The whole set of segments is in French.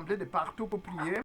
rassemblés de partout pour prier.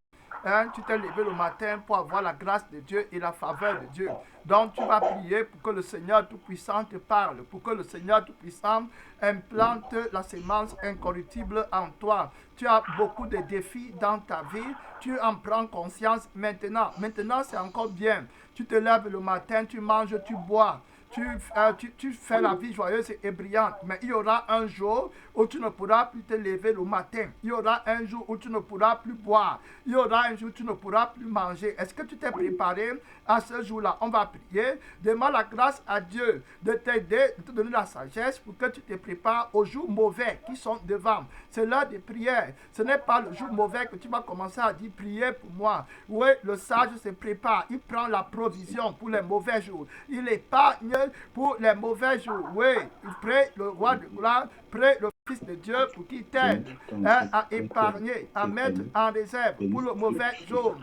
Hein, tu t'es levé le matin pour avoir la grâce de Dieu et la faveur de Dieu. Donc tu vas prier pour que le Seigneur Tout-Puissant te parle, pour que le Seigneur Tout-Puissant implante la sémence incorruptible en toi. Tu as beaucoup de défis dans ta vie, tu en prends conscience maintenant. Maintenant c'est encore bien. Tu te lèves le matin, tu manges, tu bois. Tu fais la vie joyeuse et brillante, mais il y aura un jour où tu ne pourras plus te lever le matin. Il y aura un jour où tu ne pourras plus boire. Il y aura un jour où tu ne pourras plus manger. Est-ce que tu t'es préparé à ce jour-là? On va prier. Demande la grâce à Dieu de t'aider, de te donner la sagesse pour que tu te prépares aux jours mauvais qui sont devant. C'est l'heure de prière. Ce n'est pas le jour mauvais que tu vas commencer à dire priez pour moi. Oui, le sage se prépare. Il prend la provision pour les mauvais jours. Il épargne pour les mauvais jours. Oui, il prie le roi de gloire, prie le Fils de Dieu pour qu'il t'aide à épargner, à mettre en réserve pour le mauvais jour,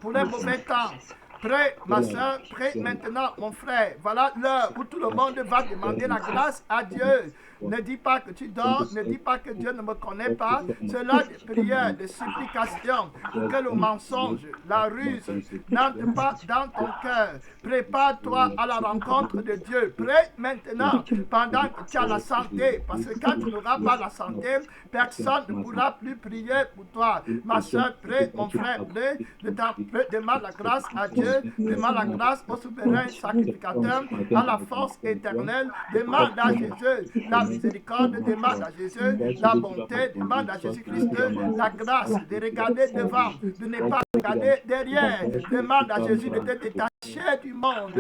pour les mauvais temps. Prie, ma soeur, prie maintenant, mon frère. Voilà l'heure où tout le monde va demander la grâce à Dieu. Ne dis pas que tu dors, ne dis pas que Dieu ne me connaît pas. C'est l'heure de prière, de supplication, pour que le mensonge, la ruse n'entre pas dans ton cœur. Prépare-toi à la rencontre de Dieu. Prie maintenant, pendant que tu as la santé, parce que quand tu n'auras pas la santé, personne ne pourra plus prier pour toi. Ma soeur, prie, mon frère, prie, demande la grâce à Dieu. Demande la grâce au souverain sacrificateur, à la force éternelle. Demande à Jésus la miséricorde, demande à Jésus la bonté, demande à Jésus-Christ la grâce de regarder devant, de ne pas regarder derrière. Demande à Jésus de te détacher du monde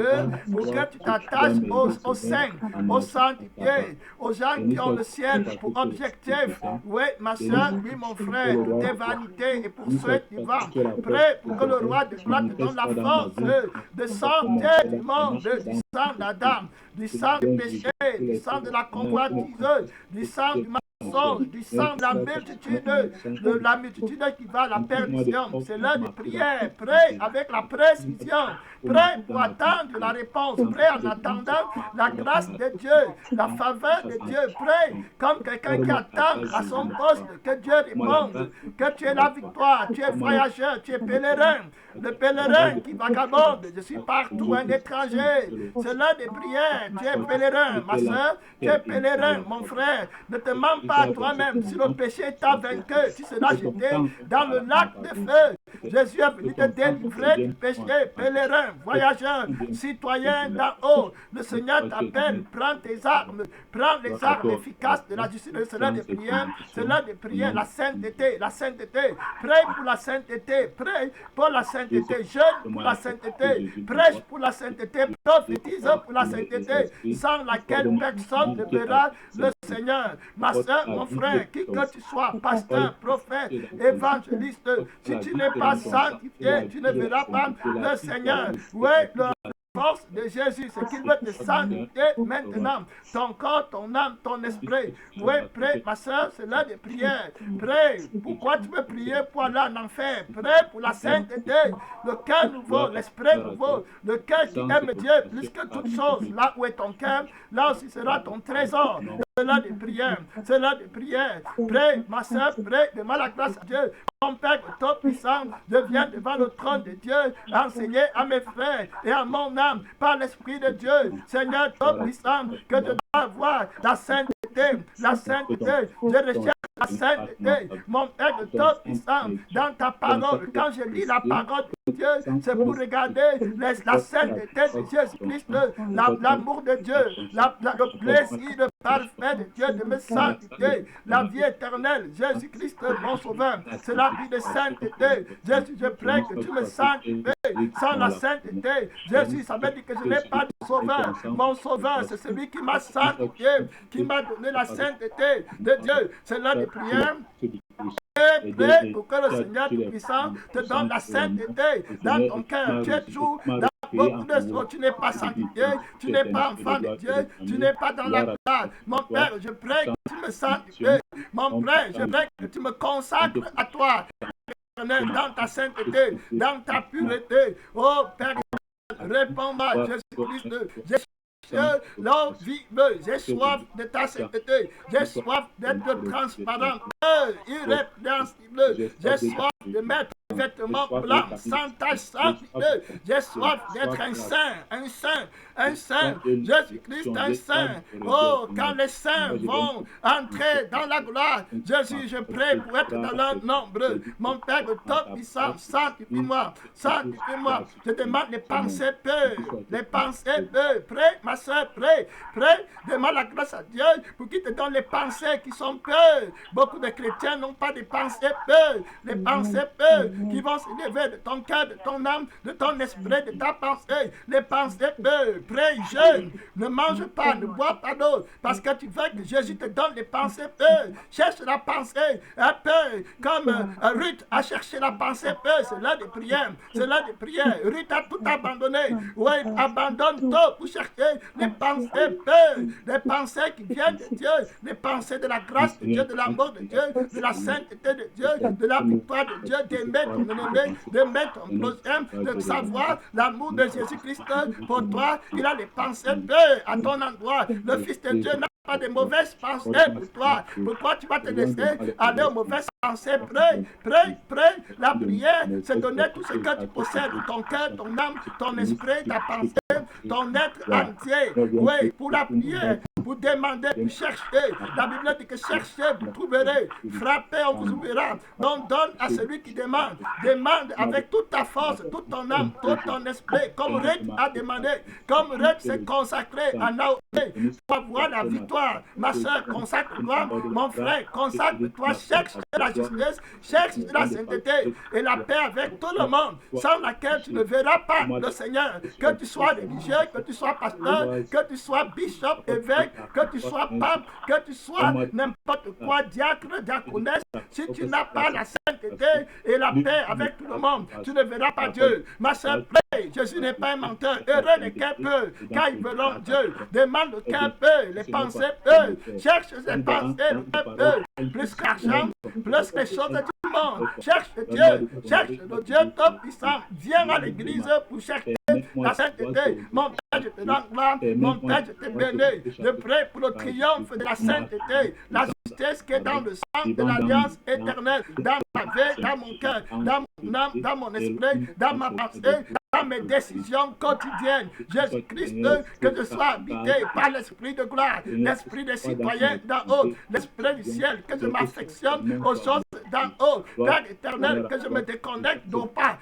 pour que tu t'attaches aux saints, aux sanctifiés, aux gens qui ont le ciel pour objectif. Oui, ma soeur, oui, mon frère, pour tes vanités et pour ceux qui vont. Prie pour que le roi de gloire te donne la force de sortir du monde, du sang d'Adam, du sang du péché, du sang de la convoitise, du sang du mensonge, du sang de la multitude qui va à la perdition. C'est l'heure de prière. Prie avec la précision. Prie pour attendre la réponse. Prie en attendant la grâce de Dieu, la faveur de Dieu. Prie comme quelqu'un qui attend à son poste que Dieu réponde, que tu es la victoire, tu es voyageur, tu es pèlerin. Le pèlerin qui vagabonde, je suis partout un étranger. C'est l'heure de prière. Tu es pèlerin, ma soeur, tu es pèlerin, mon frère. Ne te mens pas à toi-même. Si le péché t'a vaincu, tu seras jeté dans le lac de feu. Jésus est venu te délivrer du péché, pèlerin, voyageur, citoyen d'en haut. Le Seigneur t'appelle, prends tes armes, prends les armes efficaces de la justice. C'est l'heure de prière, c'est l'heure de prière, la sainteté, la sainteté. Prie pour la sainteté, prie pour la sainteté, jeûne pour la sainteté, prêche pour la sainteté, prophétise pour la sainteté, sans laquelle personne ne verra le Seigneur. Ma soeur, mon frère, qui que tu sois, pasteur, prophète, évangéliste, si tu n'es pas sanctifié, tu ne verras pas le Seigneur. Oui, le force de Jésus, c'est qu'il veut te sanctifier maintenant. Ton corps, ton âme, ton esprit. Oui, prie, ma soeur, c'est l'heure de prière. Prie. Pourquoi tu veux prier pour aller en enfer? Prie pour la sainteté, le cœur nouveau, l'esprit nouveau, le cœur qui aime Dieu plus que toute chose. Là où est ton cœur, là aussi sera ton trésor. C'est l'heure de prière. C'est l'heure de prière. Prie, ma soeur, prie, demande la grâce à Dieu. Mon Père Tout-Puissant, je viens devant le trône de Dieu, enseigner à mes frères et à mon âme par l'Esprit de Dieu. Seigneur Tout-Puissant, que je dois avoir la sainteté, la sainteté. Je recherche la sainteté. Mon Père Tout-Puissant, dans ta parole, quand je lis la parole de Dieu, c'est pour regarder la sainteté de Jésus-Christ, l'amour de Dieu, le plaisir, le parfait de Dieu de me sanctifier, la vie éternelle, Jésus-Christ, mon sauveur, c'est la vie de sainteté. Jésus, je prie que tu me sanctifies. Sans la sainteté, Jésus, ça veut dire que je n'ai pas de sauveur. Mon sauveur, c'est celui qui m'a sanctifié, qui m'a donné la sainteté de Dieu. C'est l'heure de prière. Et prie pour que le Seigneur Tout-Puissant te donne la sainteté dans ton cœur. Tu es toujours dans beaucoup de choses. Tu n'es pas sanctifié, tu n'es pas enfant de Dieu, tu n'es pas dans la grâce. Mon Père, je prie que tu me sanctifies. Mon Père, je prie que tu me consacres à toi. Dans ta sainteté, dans ta pureté. Oh Père, réponds-moi, Jésus-Christ. l'eau vive. J'ai soif de ta sainteté. J'ai soif d'être transparent, irrépréhensible. J'ai soif de mettre des vêtements blancs, sans tache, sans pitié. J'ai soif d'être un saint, Jésus-Christ, un saint. Oh, quand les saints vont entrer dans la gloire, Jésus, je prie pour être dans leur nombre. Mon Père de top puissant, sanctifie-moi. Je demande les pensées pures, Prie, ma soeur, prie. Demande la grâce à Dieu pour qu'il te donne les pensées qui sont pures. Beaucoup de chrétiens n'ont pas de pensées pures. Les pensées pures qui vont s'élever de ton cœur, de ton âme, de ton esprit, de ta pensée. Les pensées pures. Prie, jeûne. Ne mange pas, ne bois pas d'eau. Parce que tu veux que Jésus te donne les pensées pures. Cherche la pensée un peu comme Ruth a cherché la pensée pure. C'est l'heure de prière. Ruth a tout abandonné. Oui, abandonne tout pour chercher les pensées pures. Les pensées qui viennent de Dieu. Les pensées de la grâce de Dieu, de l'amour de Dieu, de la sainteté de Dieu, de la victoire de Dieu, d'aimer ton ennemi, d'aimer ton prochain, de savoir l'amour de Jésus-Christ pour toi. Il a les pensées pures à ton endroit. Le Fils de Dieu n'a pas de mauvaises pensées pour toi. Pourquoi tu vas te laisser aller aux mauvaises pensées? Prie. La prière, c'est donner tout ce que tu possèdes, ton cœur, ton âme, ton esprit, ta pensée, ton être entier. Oui, pour la prière, pour demander, pour chercher. La Bible dit que cherchez, vous trouverez. Frappez, on vous ouvrira. Donc donne à celui qui demande. Demande avec toute ta force, toute ton âme, tout ton esprit. Comme Ruth a demandé, comme Ruth s'est consacré à Naomi pour avoir la victoire. Ma soeur, consacre-toi. Mon frère, consacre-toi. Cherche la justice, cherche la sainteté et la paix avec tout le monde, sans laquelle tu ne verras pas le Seigneur. Que tu sois religieux, que tu sois pasteur, que tu sois bishop, évêque, que tu sois pape, que tu sois n'importe quoi, diacre, diaconesse, si tu n'as pas la sainteté et la paix avec tout le monde, tu ne verras pas Dieu. Ma soeur, prie. Jésus n'est pas un menteur. Heureux les cœurs peu, car ils verront Dieu. Demande le cœur peu, les pensées peu. Cherche les pensées, le cœur peu. Plus qu'argent, plus que les choses du monde. Cherche Dieu, cherche le Dieu tout-puissant. Viens à l'église pour chercher la sainteté. Mon Père, je te rends gloire. Mon Père, je te bénis. Je prie pour le triomphe de la sainteté, la justice qui est dans le sang de l'alliance éternelle, dans ma vie, dans mon cœur, dans mon âme, dans mon esprit, dans ma pensée, dans mes décisions quotidiennes. Jésus-Christ, que je sois habité par l'Esprit de gloire, l'Esprit des citoyens d'en haut, l'Esprit du ciel, que je m'affectionne aux choses d'en haut, dans l'éternel, que je me déconnecte d'Orpa,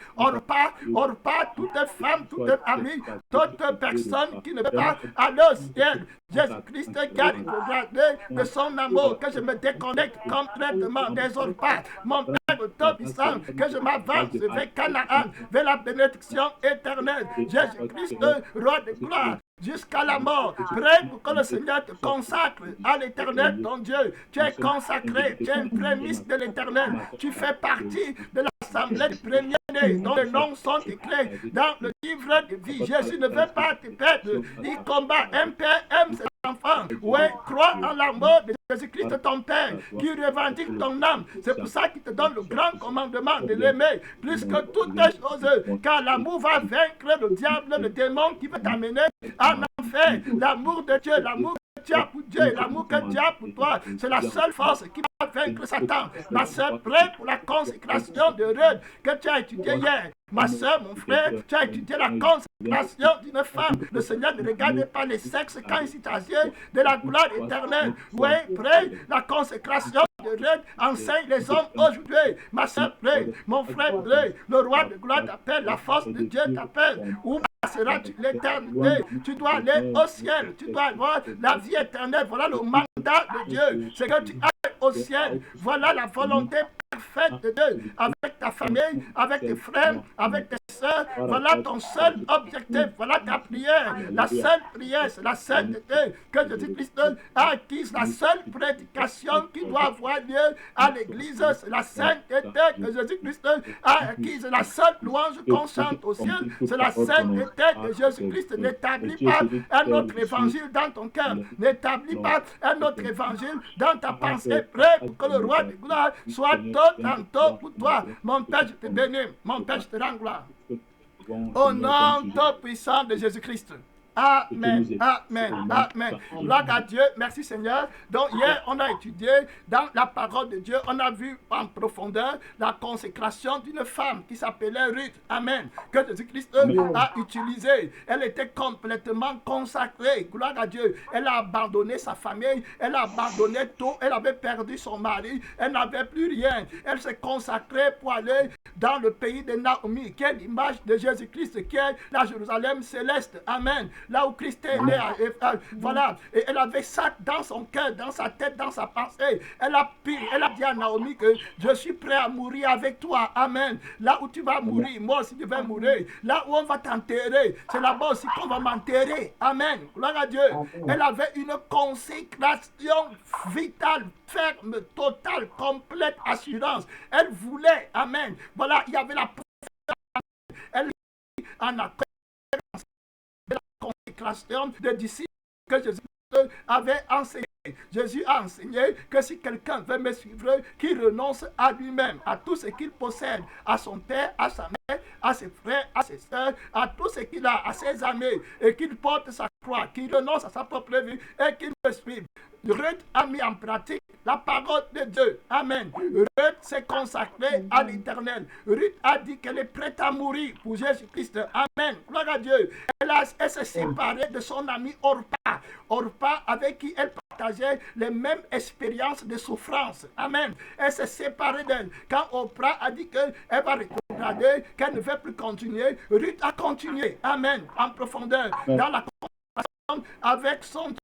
toute femme, toute amie, toute personne qui ne peut pas aller au ciel. Jésus-Christ, car il faut garder de son amour, que je me déconnecte complètement des Orpa. Mon Père tout-puissant, que je m'avance vers Canaan, vers la bénédiction éternelle. Jésus-Christ, roi de gloire, jusqu'à la mort. Prie pour que le Seigneur te consacre à l'éternel, ton Dieu. Tu es consacré, tu es une prémisse de l'éternel. Tu fais partie de l'assemblée des premiers-nés, dont les noms sont écrits dans le livre de vie. Jésus ne veut pas te perdre. Il combat. Un père aime ses enfants. Oui, crois en l'amour de Jésus-Christ, ton Père, qui revendique ton âme. C'est pour ça qu'il te donne le grand commandement de l'aimer plus que toutes les choses. Car l'amour va vaincre le diable, le démon qui veut t'amener en enfer. L'amour de Dieu, l'amour que tu as pour Dieu, l'amour que Dieu a pour toi, c'est la seule force qui va vaincre Satan. Ma soeur, prie pour la consécration de Ruth que tu as étudiée hier. Ma soeur, mon frère, tu as étudié la consécration d'une femme. Le Seigneur ne regarde pas les sexes quand il s'agit de la gloire éternelle. Oui, prie la consécration de Ruth. Enseigne les hommes aujourd'hui. Ma soeur, prie. Mon frère, prie. Le roi de gloire t'appelle. La force de Dieu t'appelle. Où passeras-tu l'éternité? Tu dois aller au ciel. Tu dois avoir la vie éternelle. Voilà le mandat de Dieu. C'est que tu ailles au ciel. Voilà la volonté parfaite de Dieu. Avec ta famille, avec tes frères, avec tes soeurs. Voilà ton seul objectif. Voilà ta prière. La seule prière, c'est la sainteté que Jésus-Christ a acquise. La seule prédication qui doit avoir lieu à l'église, c'est la sainteté que Jésus-Christ a acquise. La seule louange qu'on chante au ciel, c'est la sainteté que Jésus-Christ. N'établit pas un autre évangile dans ton cœur. N'établis pas un autre évangile dans ta pensée. Prêt pour que le roi de gloire soit tantôt pour toi. Mon Père, je te bénis. Mon Père, je te rends gloire. Au nom tout puissant de Jésus-Christ. Amen, amen, amen. Gloire à Dieu, merci Seigneur. Donc hier, on a étudié dans la parole de Dieu, on a vu en profondeur la consécration d'une femme qui s'appelait Ruth. Amen. Que Jésus-Christ a utilisé. Elle était complètement consacrée. Gloire à Dieu. Elle a abandonné sa famille, elle a abandonné tout, elle avait perdu son mari, elle n'avait plus rien. Elle s'est consacrée pour aller dans le pays de Naomi, qui est l'image de Jésus-Christ, qui est la Jérusalem céleste. Amen. Là où Christ est né. Voilà. Et elle avait ça dans son cœur, dans sa tête, dans sa pensée. Elle a dit à Naomi que je suis prêt à mourir avec toi. Amen. Là où tu vas mourir, moi aussi je vais mourir. Là où on va t'enterrer, c'est là-bas aussi qu'on va m'enterrer. Amen. Gloire à Dieu. Elle avait une consécration vitale, ferme, totale, complète assurance. Elle voulait. Amen. Voilà, il y avait la elle en accord de la consécration des disciples que Jésus avait enseigné. Jésus a enseigné que si quelqu'un veut me suivre, qu'il renonce à lui-même, à tout ce qu'il possède, à son père, à sa mère, à ses frères, à ses soeurs, à tout ce qu'il a, à ses amis, et qu'il porte sa croix, qu'il renonce à sa propre vie et qu'il me suive. Ruth a mis en pratique la parole de Dieu. Amen. Ruth s'est consacrée à l'Éternel. Ruth a dit qu'elle est prête à mourir pour Jésus-Christ. Amen. Gloire à Dieu. Elle s'est séparée de son ami Orpa. Orpa avec qui elle partageait les mêmes expériences de souffrance. Amen. Elle s'est séparée d'elle. Quand Orpa a dit qu'elle va rétrograder, qu'elle ne veut plus continuer, Ruth a continué. Amen. En profondeur. Dans la conversation avec son Dieu.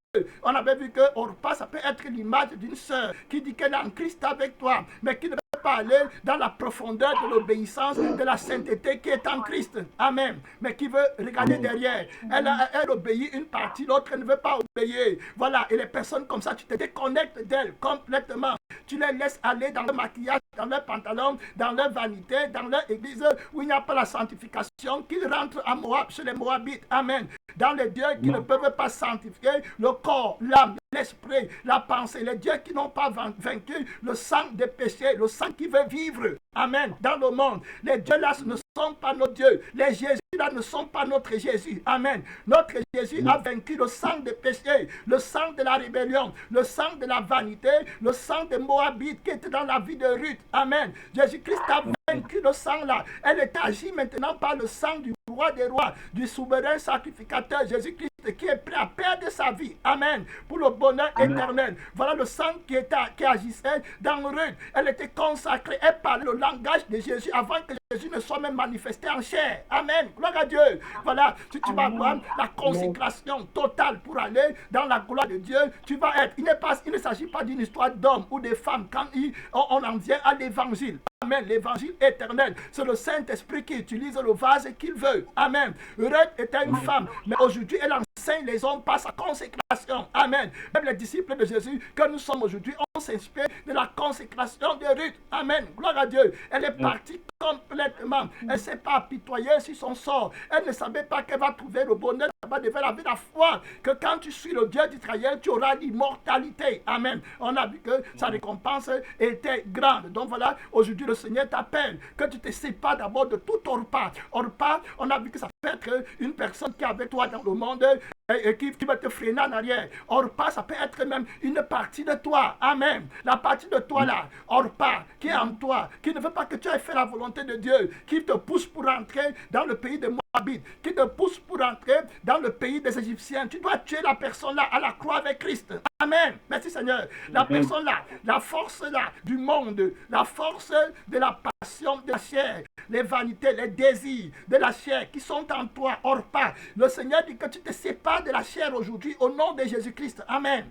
On avait vu que Orpa, ça peut être l'image d'une sœur qui dit qu'elle est en Christ avec toi, mais qui ne veut pas aller dans la profondeur de l'obéissance, de la sainteté qui est en Christ. Amen. Mais qui veut regarder derrière. Elle obéit une partie, l'autre ne veut pas obéir. Voilà. Et les personnes comme ça, tu te déconnectes d'elles complètement. Tu les laisses aller dans le maquillage, dans leurs pantalons, dans leur vanité, dans leur église où il n'y a pas la sanctification, qu'ils rentrent à Moab, chez les Moabites. Amen. Dans les dieux qui ne peuvent pas sanctifier le corps, l'âme, l'esprit, la pensée, les dieux qui n'ont pas vaincu le sang des péchés, le sang qui veut vivre. Amen. Dans le monde, les dieux là ne sont pas nos dieux. Les Jésus là ne sont pas notre Jésus. Amen. Notre Jésus a vaincu le sang des péchés, le sang de la rébellion, le sang de la vanité, le sang des Moabites qui était dans la vie de Ruth. Amen. Jésus-Christ a vaincu le sang là. Elle est agie maintenant par le sang du roi des rois, du souverain sacrificateur Jésus-Christ qui est prêt à perdre sa vie. Amen. Pour le bonheur éternel. Voilà le sang qui agissait dans Ruth. Elle était consacrée. Elle parlait le langage de Jésus avant que Jésus ne soit même manifesté en chair. Amen. Gloire à Dieu. Voilà. Si tu vas voir la consécration totale pour aller dans la gloire de Dieu, tu vas être. Il ne s'agit pas d'une histoire d'hommes ou de femmes quand on en vient à l'évangile. Amen. L'évangile éternel. C'est le Saint-Esprit qui utilise le vase qu'il veut. Amen. Ruth était une femme, mais aujourd'hui, elle enseigne les hommes par sa consécration. Amen. Même les disciples de Jésus que nous sommes aujourd'hui, on s'inspire de la consécration de Ruth. Amen. Gloire à Dieu. Elle est partie complètement. Elle ne s'est pas apitoyée sur son sort. Elle ne savait pas qu'elle va trouver le bonheur là-bas devant la vie de la foi. Que quand tu suis le Dieu d'Israël, tu auras l'immortalité. Amen. On a vu que sa récompense était grande. Donc voilà, aujourd'hui le Seigneur t'appelle. Que tu te sépares d'abord de tout Orpa. Orpa, on a vu que ça peut être une personne qui est avec toi dans le monde et qui va te freiner en arrière. Orpa, ça peut être même une partie de toi. Amen. La partie de toi là, Orpa, qui est en toi, qui ne veut pas que tu aies fait la volonté de Dieu, qui te pousse pour entrer dans le pays de Moabit, qui te pousse pour entrer dans le pays des Égyptiens. Tu dois tuer la personne là à la croix avec Christ. Amen. Merci Seigneur. La personne là, la force là du monde, la force de la passion de la chair, les vanités, les désirs de la chair qui sont en toi, Orpa. Le Seigneur dit que tu te sépares de la chair aujourd'hui au nom de Jésus-Christ. Amen.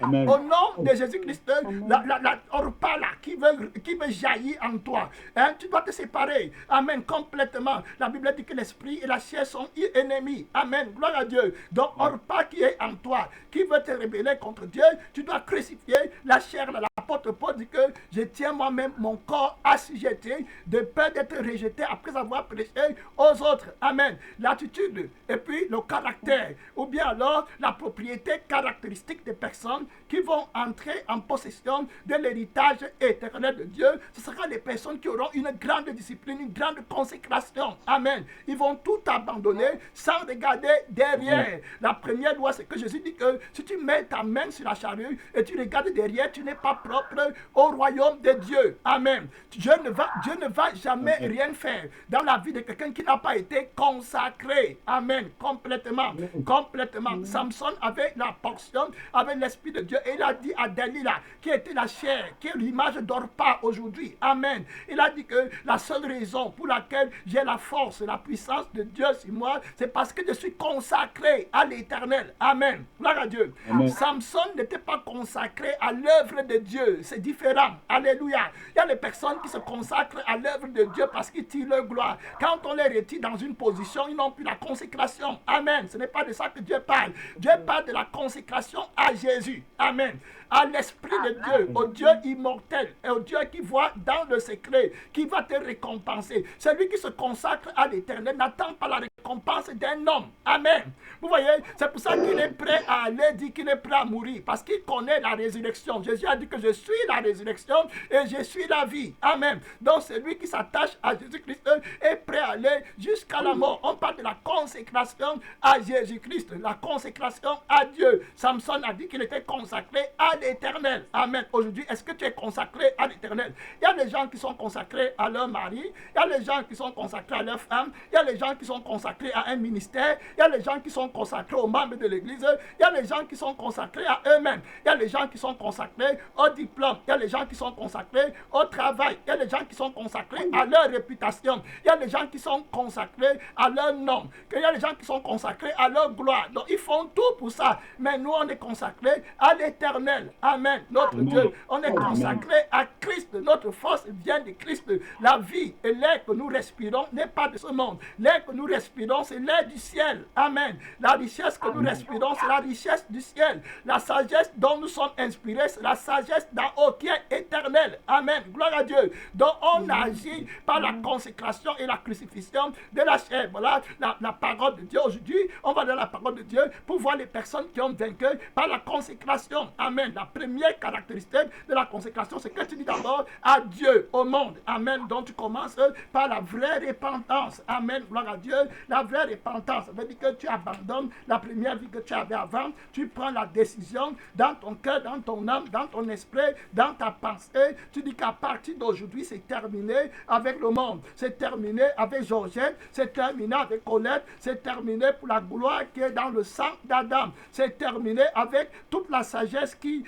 Amen. Au nom de Jésus-Christ, la Orpa là, qui veut jaillir en toi, hein, tu dois te séparer. Amen, complètement. La Bible dit que l'esprit et la chair sont ennemis. Amen, gloire à Dieu. Donc Orpa qui est en toi, qui veut te rebeller contre Dieu, tu dois crucifier la chair. L'apôtre Paul dit que je tiens moi-même mon corps assujetti de peur d'être rejeté après avoir prêché aux autres. Amen. L'attitude et puis le caractère, ou bien alors la propriété caractéristique des personnes qui vont entrer en possession de l'héritage éternel de Dieu, ce sera les personnes qui auront une grande discipline, une grande consécration. Amen. Ils vont tout abandonner sans regarder derrière. La première loi, c'est que Jésus dit que si tu mets ta main sur la charrue et tu regardes derrière, tu n'es pas propre au royaume de Dieu. Amen. Dieu ne va jamais rien faire dans la vie de quelqu'un qui n'a pas été consacré. Amen. Complètement. Complètement. Samson avait la portion, avait l'Esprit de Dieu. Et il a dit à Delilah, qui était la chair, qui est l'image d'or pas aujourd'hui. Amen. Il a dit que la seule raison pour laquelle j'ai la force, la puissance de Dieu sur moi, c'est parce que je suis consacré à l'Éternel. Amen. Gloire à Dieu. Amen. Samson n'était pas consacré à l'œuvre de Dieu. C'est différent. Alléluia. Il y a des personnes qui se consacrent à l'œuvre de Dieu parce qu'ils tirent leur gloire. Quand on les retire dans une position, ils n'ont plus la consécration. Amen. Ce n'est pas de ça que Dieu parle. Dieu parle de la consécration à Jésus. Amen. À l'Esprit de Dieu, au Dieu immortel et au Dieu qui voit dans le secret, qui va te récompenser. Celui qui se consacre à l'Éternel n'attend pas la récompense d'un homme. Amen. Vous voyez, c'est pour ça qu'il est prêt à aller, dit qu'il est prêt à mourir, parce qu'il connaît la résurrection. Jésus a dit que je suis la résurrection et je suis la vie. Amen. Donc celui qui s'attache à Jésus-Christ est prêt à aller jusqu'à la mort. On parle de la consécration à Jésus-Christ, la consécration à Dieu. Samson a dit qu'il était consacré à l'Éternel. Amen. Aujourd'hui, est-ce que tu es consacré à l'Éternel? Il y a des gens qui sont consacrés à leur mari, il y a des gens qui sont consacrés à leur femme, il y a des gens qui sont consacrés à un ministère, il y a des gens qui sont consacrés aux membres de l'Église, il y a des gens qui sont consacrés à eux-mêmes, il y a des gens qui sont consacrés au diplôme, il y a des gens qui sont consacrés au travail, il y a des gens qui sont consacrés à leur réputation, il y a des gens qui sont consacrés à leur nom, il y a des gens qui sont consacrés à leur gloire. Donc ils font tout pour ça, mais nous on est consacrés à l'Éternel. Amen. Notre Dieu, on est consacré à Christ. Notre force vient de Christ. La vie et l'air que nous respirons n'est pas de ce monde. L'air que nous respirons, c'est l'air du ciel. Amen. La richesse que nous respirons, c'est la richesse du ciel. La sagesse dont nous sommes inspirés, c'est la sagesse d'en haut qui est éternelle. Amen. Gloire à Dieu. Donc on agit par la consécration et la crucifixion de la chair. Voilà la parole de Dieu. Aujourd'hui, on va dans la parole de Dieu pour voir les personnes qui ont vaincu par la consécration. Amen. La première caractéristique de la consécration, c'est que tu dis d'abord à Dieu, au monde. Amen. Donc tu commences par la vraie repentance. Amen. Gloire à Dieu. La vraie repentance, ça veut dire que tu abandonnes la première vie que tu avais avant. Tu prends la décision dans ton cœur, dans ton âme, dans ton esprit, dans ta pensée. Tu dis qu'à partir d'aujourd'hui, c'est terminé avec le monde. C'est terminé avec Georgette. C'est terminé avec Colette. C'est terminé pour la gloire qui est dans le sang d'Adam. C'est terminé avec toute la sagesse qui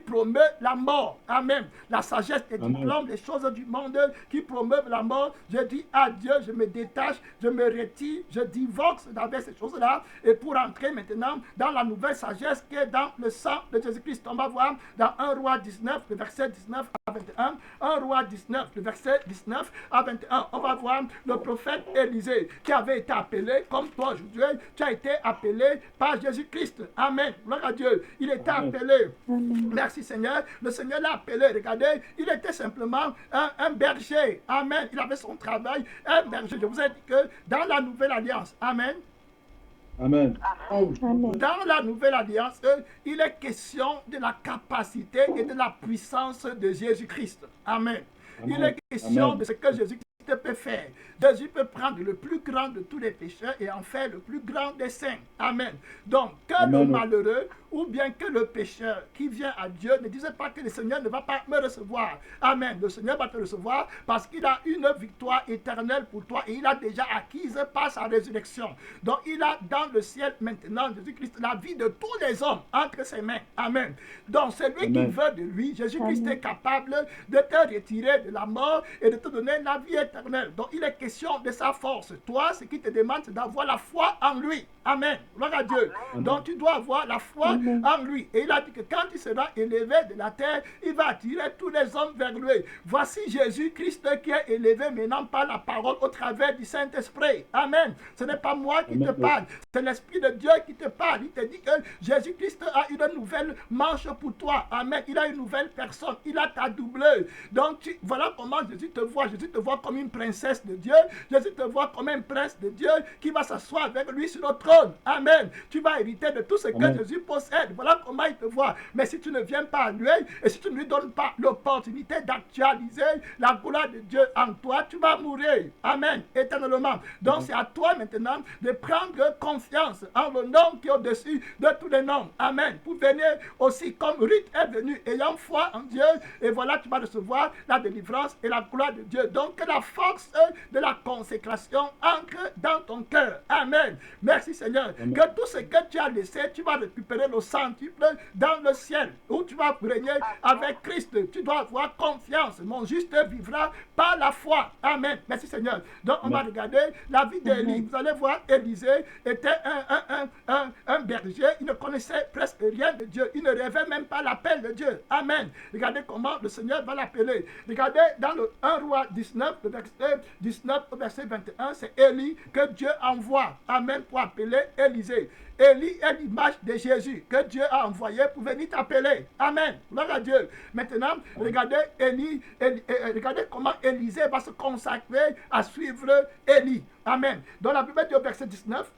promeut la mort. Amen. La sagesse des diplômes, les choses du monde qui promeuvent la mort. Je dis adieu, je me détache, je me retire, je divorce avec ces choses-là et pour entrer maintenant dans la nouvelle sagesse qui est dans le sang de Jésus-Christ. On va voir dans 1 Roi 19, le verset 19 à 21. 1 Roi 19, le verset 19 à 21. On va voir le prophète Élisée qui avait été appelé, comme toi aujourd'hui, tu as été appelé par Jésus-Christ. Amen. Gloire à Dieu. Il était appelé. Merci Seigneur. Le Seigneur l'a appelé. Regardez, il était simplement un berger. Amen. Il avait son travail. Un berger. Je vous ai dit que dans la nouvelle alliance, Amen. Amen. Dans la nouvelle alliance, il est question de la capacité et de la puissance de Jésus-Christ. Amen. Il est question de ce que Jésus-Christ peut faire. Jésus peut prendre le plus grand de tous les pécheurs et en faire le plus grand des saints. Amen. Donc, que le malheureux ou bien que le pécheur qui vient à Dieu ne dise pas que le Seigneur ne va pas me recevoir. Amen. Le Seigneur va te recevoir parce qu'il a une victoire éternelle pour toi et il a déjà acquise par sa résurrection. Donc, il a dans le ciel maintenant, Jésus-Christ, la vie de tous les hommes entre ses mains. Amen. Donc, celui qui veut de lui, Jésus-Christ est capable de te retirer de la mort et de te donner la vie éternelle. Donc, il est question de sa force. Toi, ce qui te demande, c'est d'avoir la foi en lui. Amen. Gloire à Dieu. Donc, tu dois avoir la foi en lui. Et il a dit que quand il sera élevé de la terre, il va attirer tous les hommes vers lui. Voici Jésus-Christ qui est élevé maintenant par la parole au travers du Saint-Esprit. Amen. Ce n'est pas moi qui te parle, c'est l'Esprit de Dieu qui te parle. Il te dit que Jésus-Christ a une nouvelle manche pour toi. Amen. Il a une nouvelle personne. Il a ta doubleur. Donc, voilà comment Jésus te voit. Jésus te voit comme une princesse de Dieu. Jésus te voit comme un prince de Dieu qui va s'asseoir avec lui sur le trône. Amen. Tu vas hériter de tout ce que Jésus possède. Voilà comment il te voit. Mais si tu ne viens pas à lui et si tu ne lui donnes pas l'opportunité d'actualiser la gloire de Dieu en toi, tu vas mourir. Amen. Éternellement. Donc c'est à toi maintenant de prendre confiance en le nom qui est au-dessus de tous les noms. Amen. Pour venir aussi comme Ruth est venue, ayant foi en Dieu, et voilà, tu vas recevoir la délivrance et la gloire de Dieu. Donc que la force de la consécration entre dans ton cœur. Amen. Merci Seigneur. Amen. Que tout ce que tu as laissé, tu vas récupérer le centuple dans le ciel, où tu vas régner avec Christ. Tu dois avoir confiance. Mon juste vivra par la foi. Amen. Merci Seigneur. Donc on va regarder la vie d'Élie. Vous allez voir, Élisée était un berger. Il ne connaissait presque rien de Dieu. Il ne rêvait même pas l'appel de Dieu. Amen. Regardez comment le Seigneur va l'appeler. Regardez dans le 1 roi 19, le verset 19 au verset 21, c'est Élie que Dieu envoie. Amen. Pour appeler Élisée. Élie est l'image de Jésus que Dieu a envoyé pour venir t'appeler. Amen. Gloire à Dieu. Maintenant, regardez regardez comment Élisée va se consacrer à suivre Élie. Amen. Dans la Bible dit au verset 19,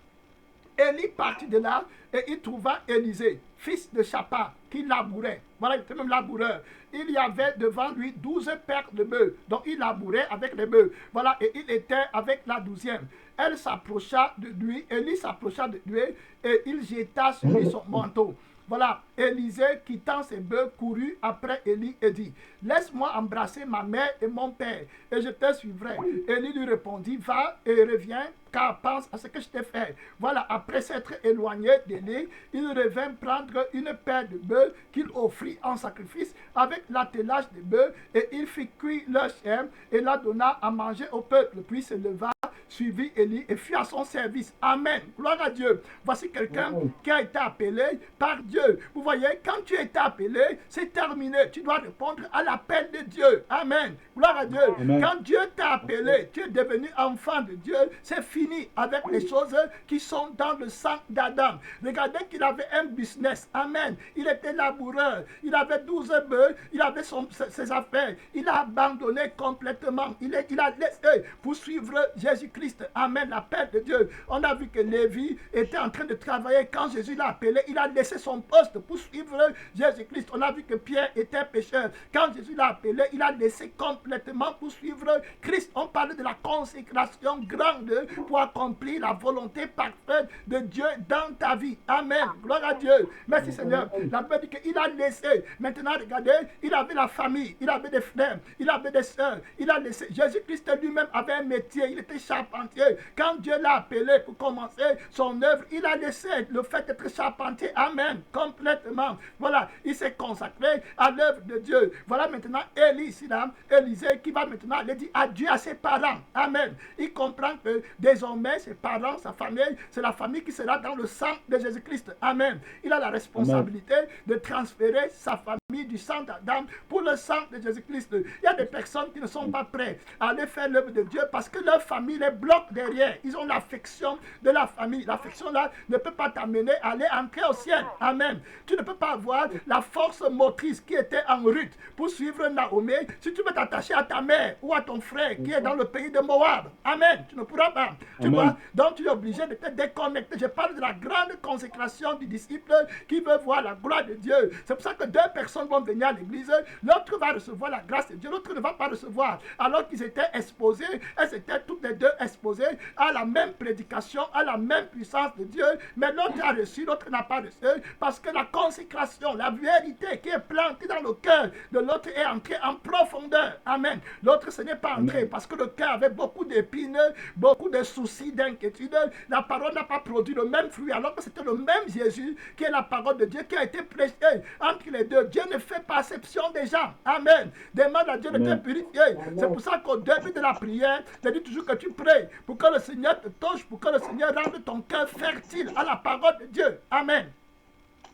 Élie partit de là et il trouva Élisée, fils de Shaphat, qui labourait. Voilà, il était même laboureur. Il y avait devant lui 12 paires de bœufs. Donc il labourait avec les bœufs. Voilà, et il était avec la 12e. Elle s'approcha de lui, Élie s'approcha de lui et il jeta sur lui son manteau. Voilà, Élisée, quittant ses bœufs, courut après Élie et dit, laisse-moi embrasser ma mère et mon père, et je te suivrai. Élie lui répondit, va et reviens, car pense à ce que je t'ai fait. Voilà, après s'être éloigné d'Élie, il revint prendre une paire de bœufs qu'il offrit en sacrifice avec l'attelage des bœufs, et il fit cuire leur chair et la donna à manger au peuple. Puis se leva, suivit Élie et fut à son service. Amen. Gloire à Dieu. Voici quelqu'un qui a été appelé par Dieu. Vous voyez, quand tu as été appelé, c'est terminé. Tu dois répondre à l'appel de Dieu. Amen. Gloire à Dieu. Amen. Quand Dieu t'a appelé, tu es devenu enfant de Dieu, c'est fini avec les choses qui sont dans le sang d'Adam. Regardez qu'il avait un business. Amen. Il était laboureur. Il avait 12 bœufs. Il avait ses affaires. Il a abandonné complètement. Il a laissé pour suivre Jésus-Christ. Amen. L'appel de Dieu. On a vu que Lévi était en train de travailler quand Jésus l'a appelé. Il a laissé son poste pour suivre Jésus-Christ. On a vu que Pierre était pécheur. Quand Jésus l'a appelé, il a laissé complètement pour suivre Christ. On parle de la consécration grande pour accomplir la volonté parfaite de Dieu dans ta vie. Amen. Gloire à Dieu. Merci Seigneur. La Bible dit qu'il a laissé. Maintenant, regardez, il avait la famille, il avait des frères, il avait des soeurs. Il a laissé. Jésus-Christ lui-même avait un métier. Il était charpentier. Quand Dieu l'a appelé pour commencer son œuvre, il a laissé le fait d'être charpentier. Amen. Complètement. Voilà. Il s'est consacré à l'œuvre de Dieu. Voilà maintenant Élisée qui va maintenant aller dire adieu à ses parents. Amen. Il comprend que désormais ses parents, sa famille, c'est la famille qui sera dans le sang de Jésus-Christ. Amen. Il a la responsabilité de transférer sa famille du sang d'Adam pour le sang de Jésus-Christ. Il y a des personnes qui ne sont pas prêtes à aller faire l'œuvre de Dieu parce que leur famille les bloque derrière. Ils ont l'affection de la famille. L'affection là ne peut pas t'amener à aller entrer au ciel. Amen. Tu ne peux pas avoir la force motrice qui était en Ruth pour suivre Naomi si tu veux t'attacher à ta mère ou à ton frère qui est dans le pays de Moab. Amen. Tu ne pourras pas. Tu vois? Donc tu es obligé de te déconnecter. Je parle de la grande consécration du disciple qui veut voir la gloire de Dieu. C'est pour ça que deux personnes vont venir à l'église. L'autre va recevoir la grâce de Dieu. L'autre ne va pas recevoir. Alors qu'ils étaient exposés, elles étaient toutes les deux exposées à la même prédication, à la même puissance de Dieu. Mais l'autre a reçu, l'autre n'a pas reçu. Parce que la consécration, la vérité qui est plantée dans le cœur de l'autre est entrée en profondeur. Amen. L'autre, ce n'est pas entré parce que le cœur avait beaucoup d'épines, beaucoup de soucis, d'inquiétudes. La parole n'a pas produit le même fruit alors que c'était le même Jésus qui est la parole de Dieu qui a été prêchée entre les deux. Dieu ne fait pas exception des gens. Amen. Demande à Dieu de te purifier. C'est pour ça qu'au début de la prière, je dis toujours que tu pries pour que le Seigneur te touche, pour que le Seigneur rende ton cœur fertile à la parole de Dieu. Amen.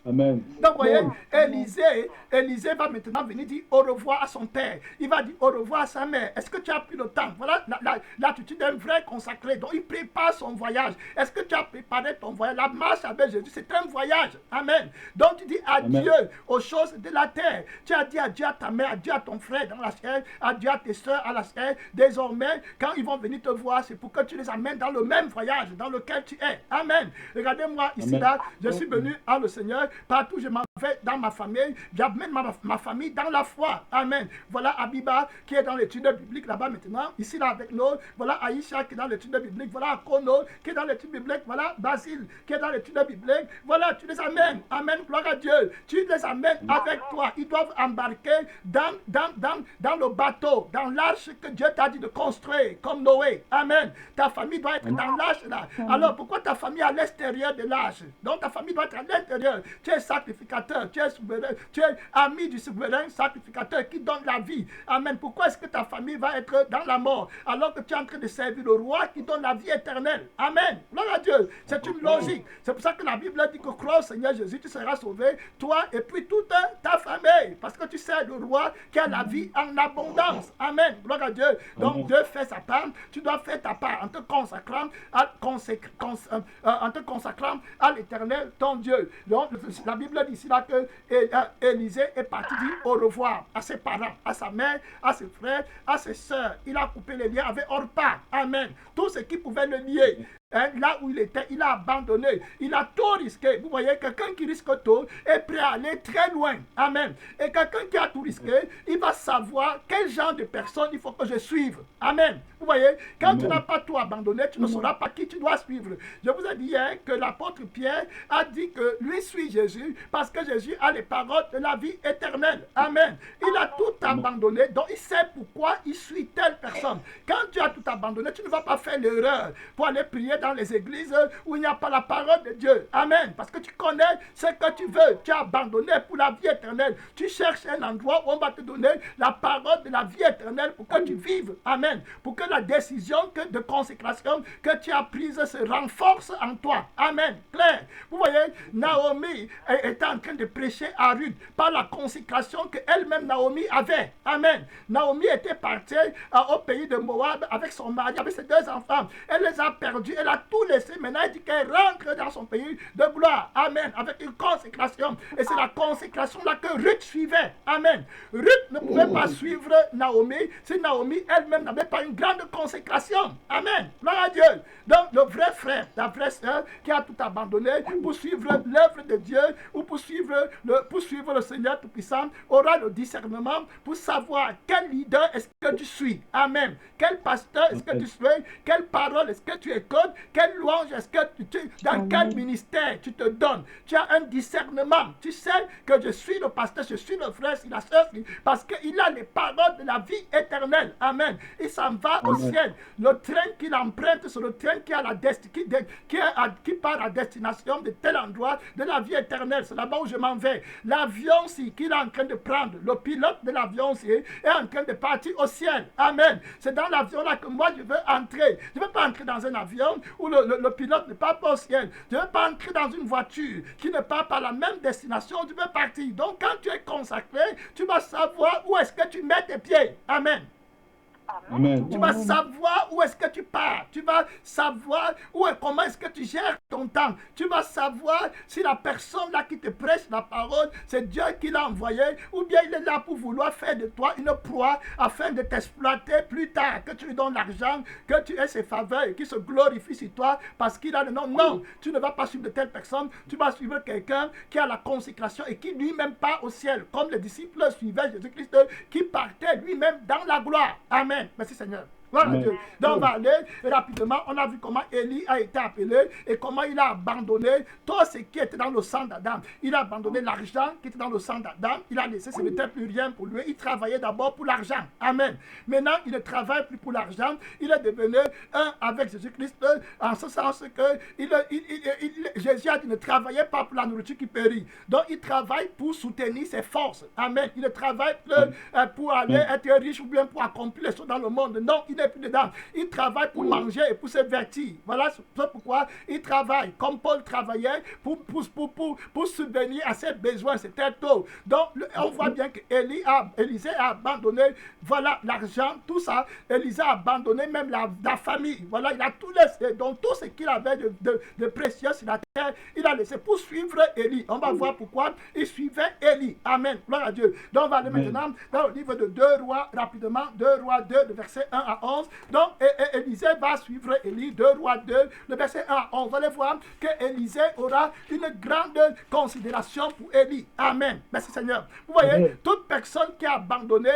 Amen. Donc, vous voyez, Élisée va maintenant venir dire au revoir à son père. Il va dire au revoir à sa mère. Est-ce que tu as pris le temps? Voilà l'attitude d'un vrai consacré. Donc, il prépare son voyage. Est-ce que tu as préparé ton voyage? La marche avec Jésus, c'est un voyage. Amen. Donc, tu dis adieu aux choses de la terre. Tu as dit adieu à ta mère, adieu à ton frère dans la chair, adieu à tes soeurs à la chair. Désormais, quand ils vont venir te voir, c'est pour que tu les amènes dans le même voyage dans lequel tu es. Amen. Regardez-moi ici, là, je suis venu à le Seigneur. Partout je m'en vais dans ma famille, j'amène ma famille dans la foi. Amen. Voilà Abiba qui est dans l'étude biblique là-bas maintenant, ici là avec nous. Voilà Aïcha qui est dans l'étude biblique. Voilà Akono qui est dans l'étude biblique. Voilà Basile qui est dans l'étude biblique. Voilà, tu les amènes. Amen. Gloire à Dieu. Tu les amènes avec toi. Ils doivent embarquer dans le bateau, dans l'arche que Dieu t'a dit de construire, comme Noé. Amen. Ta famille doit être dans l'arche là. Alors pourquoi ta famille est à l'extérieur de l'arche? Donc ta famille doit être à l'intérieur. Tu es sacrificateur, tu es souverain, tu es ami du souverain sacrificateur qui donne la vie. Amen. Pourquoi est-ce que ta famille va être dans la mort alors que tu es en train de servir le roi qui donne la vie éternelle? Amen. Gloire à Dieu. C'est une logique. C'est pour ça que la Bible dit que crois au Seigneur Jésus, tu seras sauvé, toi et puis toute ta famille. Parce que tu sais le roi qui a la vie en abondance. Amen. Gloire à Dieu. Donc Dieu fait sa part. Tu dois faire ta part en te consacrant à l'éternel, ton Dieu. Donc, la Bible dit ici là que Élisée est parti dire au revoir à ses parents, à sa mère, à ses frères, à ses soeurs. Il a coupé les liens avec Orpa. Amen. Tout ce qui pouvait le lier. Là où il était, il a abandonné. Il a tout risqué. Vous voyez, quelqu'un qui risque tout est prêt à aller très loin. Amen. Et quelqu'un qui a tout risqué, il va savoir quel genre de personne il faut que je suive. Amen. Vous voyez, quand tu n'as pas tout abandonné, tu ne sauras pas qui tu dois suivre. Je vous ai dit hier que l'apôtre Pierre a dit que lui suit Jésus parce que Jésus a les paroles de la vie éternelle. Amen. Il a tout abandonné, donc il sait pourquoi il suit telle personne. Quand tu as tout abandonné, tu ne vas pas faire l'erreur pour aller prier dans les églises où il n'y a pas la parole de Dieu. Amen. Parce que tu connais ce que tu veux. Tu as abandonné pour la vie éternelle. Tu cherches un endroit où on va te donner la parole de la vie éternelle pour que tu vives. Amen. Pour que la décision de consécration que tu as prise se renforce en toi. Amen. Claire. Vous voyez, Naomi était en train de prêcher à Ruth par la consécration qu'elle-même Naomi avait. Amen. Naomi était partie au pays de Moab avec son mari, avec ses 2 enfants. Elle les a perdus. Elle a tout laissé. Maintenant, elle dit qu'elle rentre dans son pays de gloire. Amen. Avec une consécration. Et c'est la consécration là que Ruth suivait. Amen. Ruth ne pouvait pas suivre Naomi si Naomi elle-même n'avait pas une grande consécration. Amen. Gloire à Dieu. Donc, le vrai frère, la vraie sœur qui a tout abandonné pour suivre l'œuvre de Dieu ou pour suivre le Seigneur Tout-Puissant aura le discernement pour savoir quel leader est-ce que tu suis. Amen. Quel pasteur est-ce que tu suis? Quelle parole est-ce que tu écoutes? Quelle louange est-ce que dans quel ministère tu te donnes? Tu as un discernement. Tu sais que je suis le pasteur, je suis le frère, la sœur, parce qu'il a les paroles de la vie éternelle. Amen. Il s'en va au ciel. Le train qu'il emprunte, c'est le train qui part à destination de tel endroit de la vie éternelle. C'est là-bas où je m'en vais. L'avion qu'il est en train de prendre, le pilote de l'avion est en train de partir au ciel. Amen. C'est dans l'avion là que moi je veux entrer. Je ne veux pas entrer dans un avion où le pilote ne part pas au ciel. Je ne veux pas entrer dans une voiture qui ne part pas à la même destination où tu veux partir. Donc quand tu es consacré, tu vas savoir où est-ce que tu mets tes pieds. Amen. Amen. Tu vas savoir où est-ce que tu pars. Tu vas savoir comment est-ce que tu gères ton temps. Tu vas savoir si la personne là qui te prêche la parole, c'est Dieu qui l'a envoyé ou bien il est là pour vouloir faire de toi une proie afin de t'exploiter plus tard, que tu lui donnes l'argent, que tu aies ses faveurs et qu'il se glorifie sur toi parce qu'il a le nom. Non, tu ne vas pas suivre de telle personne. Tu vas suivre quelqu'un qui a la consécration et qui lui-même part au ciel, comme les disciples suivaient Jésus-Christ qui partait lui-même dans la gloire. Amen. Merci Seigneur. Voilà Dieu. Donc on va aller rapidement. On a vu comment Élie a été appelé et comment il a abandonné tout ce qui était dans le sang d'Adam. Il a abandonné l'argent qui était dans le sang d'Adam. Il a laissé, ce n'était plus rien pour lui. Il travaillait d'abord pour l'argent. Amen. Maintenant, il ne travaille plus pour l'argent. Il est devenu un avec Jésus-Christ en ce sens que Jésus a dit ne travaillez pas pour la nourriture qui périt. Donc il travaille pour soutenir ses forces. Amen. Il ne travaille plus pour aller être riche ou bien pour accomplir les choses dans le monde. Non, il n'est plus dedans. Il travaille pour manger et pour se vêtir. Voilà pourquoi il travaille. Comme Paul travaillait pour subvenir à ses besoins. C'était tôt. Donc, on voit bien que Élisée a abandonné, voilà, l'argent, tout ça. Élisée a abandonné même la famille. Voilà, il a tout laissé. Donc, tout ce qu'il avait de précieux sur la terre, il a laissé pour suivre Élie. On va voir pourquoi il suivait Élie. Amen. Gloire à Dieu. Donc, on va aller maintenant dans le livre de 2 Rois, rapidement. 2 Rois 2, le verset 1 à 11. Donc, Élisée va suivre Élie. 2 Rois 2, le verset 1 à 11. Vous allez voir que Élisée aura une grande considération pour Élie. Amen. Merci Seigneur. Vous voyez, toute personne qui a abandonné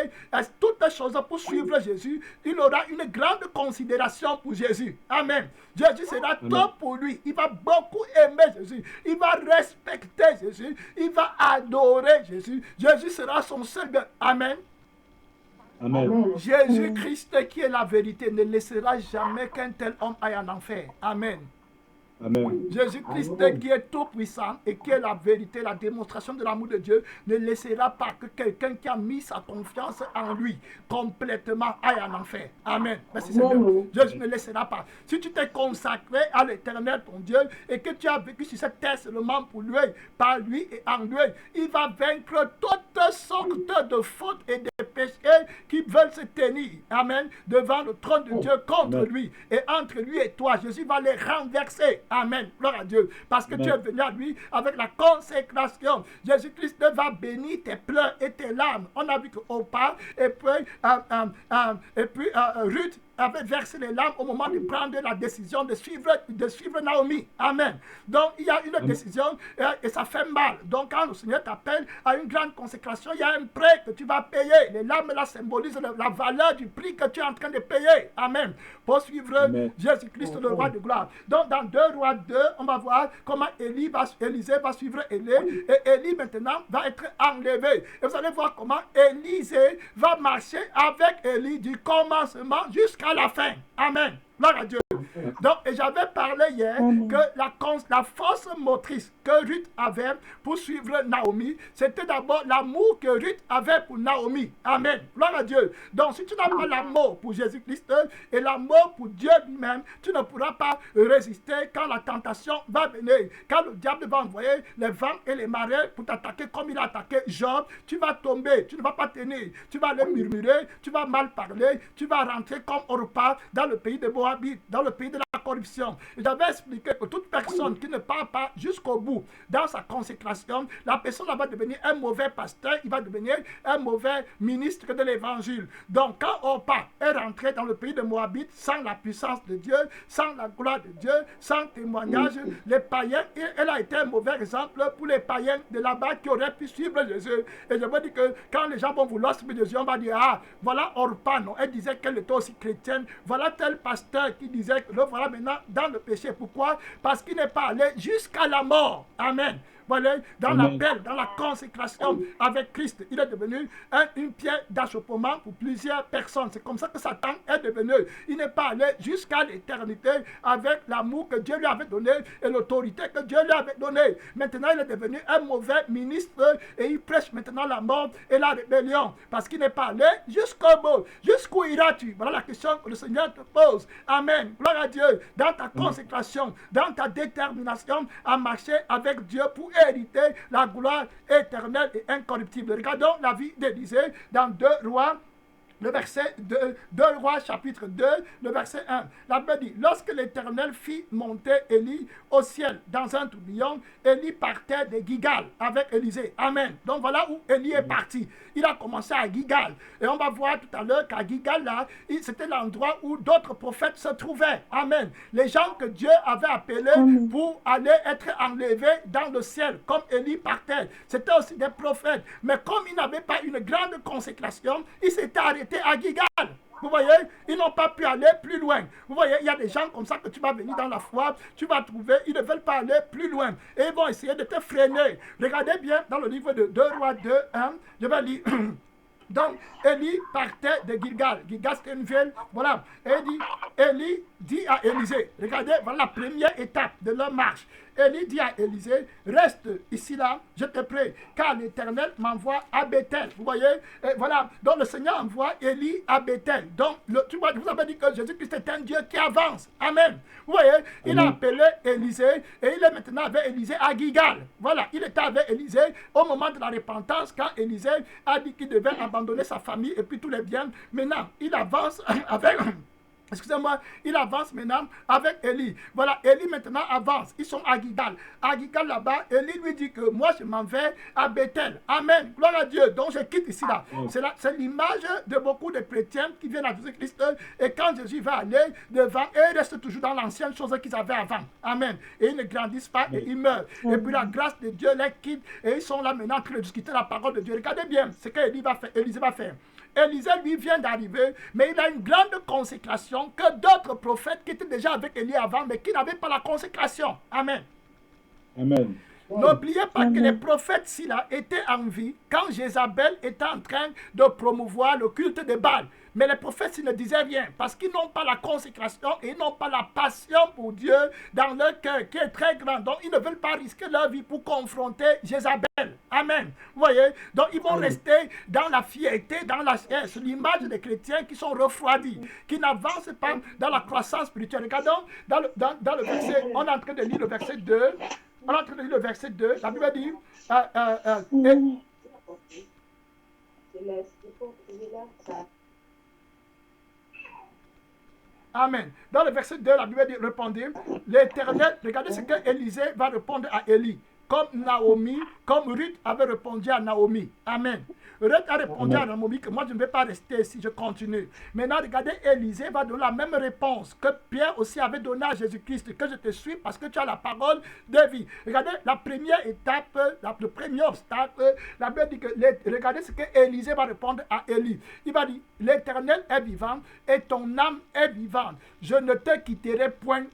toutes les choses pour suivre Jésus, il aura une grande considération pour Jésus. Amen. Jésus sera tout pour lui. Il va beaucoup aimer Jésus. Il va respecter Jésus. Il va adorer Jésus. Jésus sera son seul bien. Amen. Amen. Jésus-Christ qui est la vérité ne laissera jamais qu'un tel homme aille en enfer. Amen. Amen. Jésus-Christ qui est tout puissant et qui est la vérité, la démonstration de l'amour de Dieu, ne laissera pas que quelqu'un qui a mis sa confiance en lui complètement aille en enfer. Amen. Merci Seigneur. Jésus ne laissera pas. Si tu t'es consacré à l'Éternel ton Dieu et que tu as vécu sur cette terre seulement pour lui, par lui et en lui, il va vaincre toutes sortes de fautes et de péchés qui veulent se tenir. Amen. Devant le trône de Dieu contre lui. Et entre lui et toi, Jésus va les renverser. Amen. Gloire à Dieu. Parce que tu es venu à lui avec la consécration. Jésus-Christ va bénir tes pleurs et tes larmes. On a vu que Orpa et puis Ruth avait versé les larmes au moment de prendre la décision de suivre Naomi. Amen. Donc, il y a une décision et ça fait mal. Donc, quand le Seigneur t'appelle à une grande consécration, il y a un prêt que tu vas payer. Les larmes là symbolisent la valeur du prix que tu es en train de payer. Amen. Pour suivre Jésus-Christ, le roi de gloire. Donc, dans 2 Rois 2, on va voir comment Élisée va suivre Élie. Et Élie, maintenant, va être enlevé. Et vous allez voir comment Élisée va marcher avec Élie du commencement jusqu'à la fin. Amen. Gloire à Dieu. Donc, et j'avais parlé hier que la force motrice que Ruth avait pour suivre Naomi, c'était d'abord l'amour que Ruth avait pour Naomi. Amen. Gloire à Dieu. Donc, si tu n'as pas l'amour pour Jésus-Christ et l'amour pour Dieu lui-même, tu ne pourras pas résister quand la tentation va venir. Quand le diable va envoyer les vents et les marées pour t'attaquer comme il a attaqué Job, tu vas tomber, tu ne vas pas tenir. Tu vas aller murmurer, tu vas mal parler, tu vas rentrer comme Orpa dans le pays de Moabit, dans le pays de la corruption. J'avais expliqué que toute personne qui ne part pas jusqu'au bout dans sa consécration, la personne va devenir un mauvais pasteur, il va devenir un mauvais ministre de l'évangile. Donc quand Orpa est rentré dans le pays de Moabit sans la puissance de Dieu, sans la gloire de Dieu, sans témoignage, les païens, elle a été un mauvais exemple pour les païens de là-bas qui auraient pu suivre Jésus. Et je me dis que quand les gens vont vouloir suivre Jésus, on va dire, ah, voilà Orpa, non, elle disait qu'elle était aussi chrétienne, voilà tel pasteur qui disait que le voilà maintenant dans le péché. Pourquoi? Parce qu'il n'est pas allé jusqu'à la mort. Amen. Voilà, dans l'appel, dans la consécration avec Christ, il est devenu une pierre d'achoppement pour plusieurs personnes. C'est comme ça que Satan est devenu. Il n'est pas allé jusqu'à l'éternité avec l'amour que Dieu lui avait donné et l'autorité que Dieu lui avait donnée. Maintenant, il est devenu un mauvais ministre et il prêche maintenant la mort et la rébellion parce qu'il n'est pas allé jusqu'au bout. Jusqu'où iras-tu? Voilà la question que le Seigneur te pose. Amen. Gloire à Dieu. Dans ta consécration, dans ta détermination à marcher avec Dieu pour hériter la gloire éternelle et incorruptible. Regardons la vie d'Élisée dans 2 Rois. Le verset 2 Rois chapitre 2, le verset 1. La Bible dit, lorsque l'Éternel fit monter Élie au ciel dans un tourbillon, Élie partait de Gilgal avec Élisée. Amen. Donc voilà où Élie est parti. Il a commencé à Gilgal. Et on va voir tout à l'heure qu'à Gilgal, là, c'était l'endroit où d'autres prophètes se trouvaient. Amen. Les gens que Dieu avait appelés pour aller être enlevés dans le ciel, comme Élie partait. C'était aussi des prophètes. Mais comme ils n'avaient pas une grande consécration, ils s'étaient arrêtés à Gilgal. Vous voyez, ils n'ont pas pu aller plus loin. Vous voyez, il y a des gens comme ça que tu vas venir dans la foi, tu vas trouver, ils ne veulent pas aller plus loin. Et ils vont essayer de te freiner. Regardez bien dans le livre de 2 Rois 2, 1, je vais lire. Donc, Élie partait de Gilgal. Gilgal, c'était une ville. Voilà. Et dit, Élie dit à Élisée, regardez, voilà la première étape de leur marche. Élie dit à Élisée, reste ici là, je te prie, car l'Éternel m'envoie à Bethel. Vous voyez, et voilà, donc le Seigneur envoie Élie à Bethel. Donc, tu vois, je vous avais dit que Jésus-Christ est un Dieu qui avance. Amen. Vous voyez, il a appelé Élisée et il est maintenant avec Élisée à Gilgal. Voilà, il était avec Élisée au moment de la repentance, quand Élisée a dit qu'il devait abandonner sa famille et puis tous les biens. Maintenant, il avance avec... Excusez-moi, il avance maintenant avec Élie. Voilà, Élie maintenant avance. Ils sont à Gilgal. À Gilgal là-bas, Élie lui dit que moi je m'en vais à Bethel. Amen. Gloire à Dieu. Donc je quitte ici là. C'est l'image de beaucoup de chrétiens qui viennent à Jésus-Christ. Et quand Jésus va aller devant, ils restent toujours dans l'ancienne chose qu'ils avaient avant. Amen. Et ils ne grandissent pas et ils meurent. Et puis la grâce de Dieu les quitte. Et ils sont là maintenant en train de discuter la parole de Dieu. Regardez bien ce qu'Élisée va faire. Élisée, lui, vient d'arriver, mais il a une grande consécration que d'autres prophètes qui étaient déjà avec Élie avant, mais qui n'avaient pas la consécration. Amen. Amen. N'oubliez pas que les prophètes là étaient en vie quand Jézabel était en train de promouvoir le culte de Baal. Mais les prophètes ne disaient rien parce qu'ils n'ont pas la consécration et ils n'ont pas la passion pour Dieu dans leur cœur qui est très grand. Donc ils ne veulent pas risquer leur vie pour confronter Jézabel. Amen. Vous voyez? Donc ils vont rester dans la fierté, dans la c'est l'image des chrétiens qui sont refroidis, qui n'avancent pas dans la croissance spirituelle. Regardons dans le verset, on est en train de lire le verset 2. On est en train de lire le verset 2. La Bible dit Amen. Dans le verset 2, la Bible dit, répondez, l'Éternel, regardez ce que Élisée va répondre à Élie. Comme Naomi, comme Ruth avait répondu à Naomi. Amen. Ruth a répondu à Naomi que moi je ne vais pas rester ici, je continue. Maintenant, regardez, Élisée va donner la même réponse que Pierre aussi avait donné à Jésus-Christ, que je te suis parce que tu as la parole de vie. Regardez, la première étape, le premier obstacle, la Bible dit que, regardez ce que Élisée va répondre à Élie. Il va dire, l'Éternel est vivant et ton âme est vivante. Je ne te quitterai point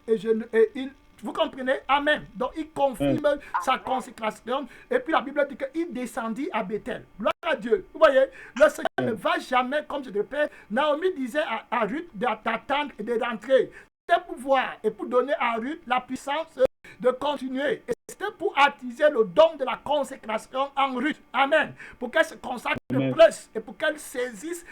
vous comprenez? Amen. Donc, il confirme sa consécration. Et puis, la Bible dit qu'il descendit à Bethel. Gloire à Dieu. Vous voyez, le Seigneur ne va jamais, comme je le répète, Naomi disait à Ruth d'attendre et de rentrer. C'était pour voir et pour donner à Ruth la puissance de continuer. Et c'était pour attiser le don de la consécration en Ruth. Amen. Pour qu'elle se consacre plus et pour qu'elle saisisse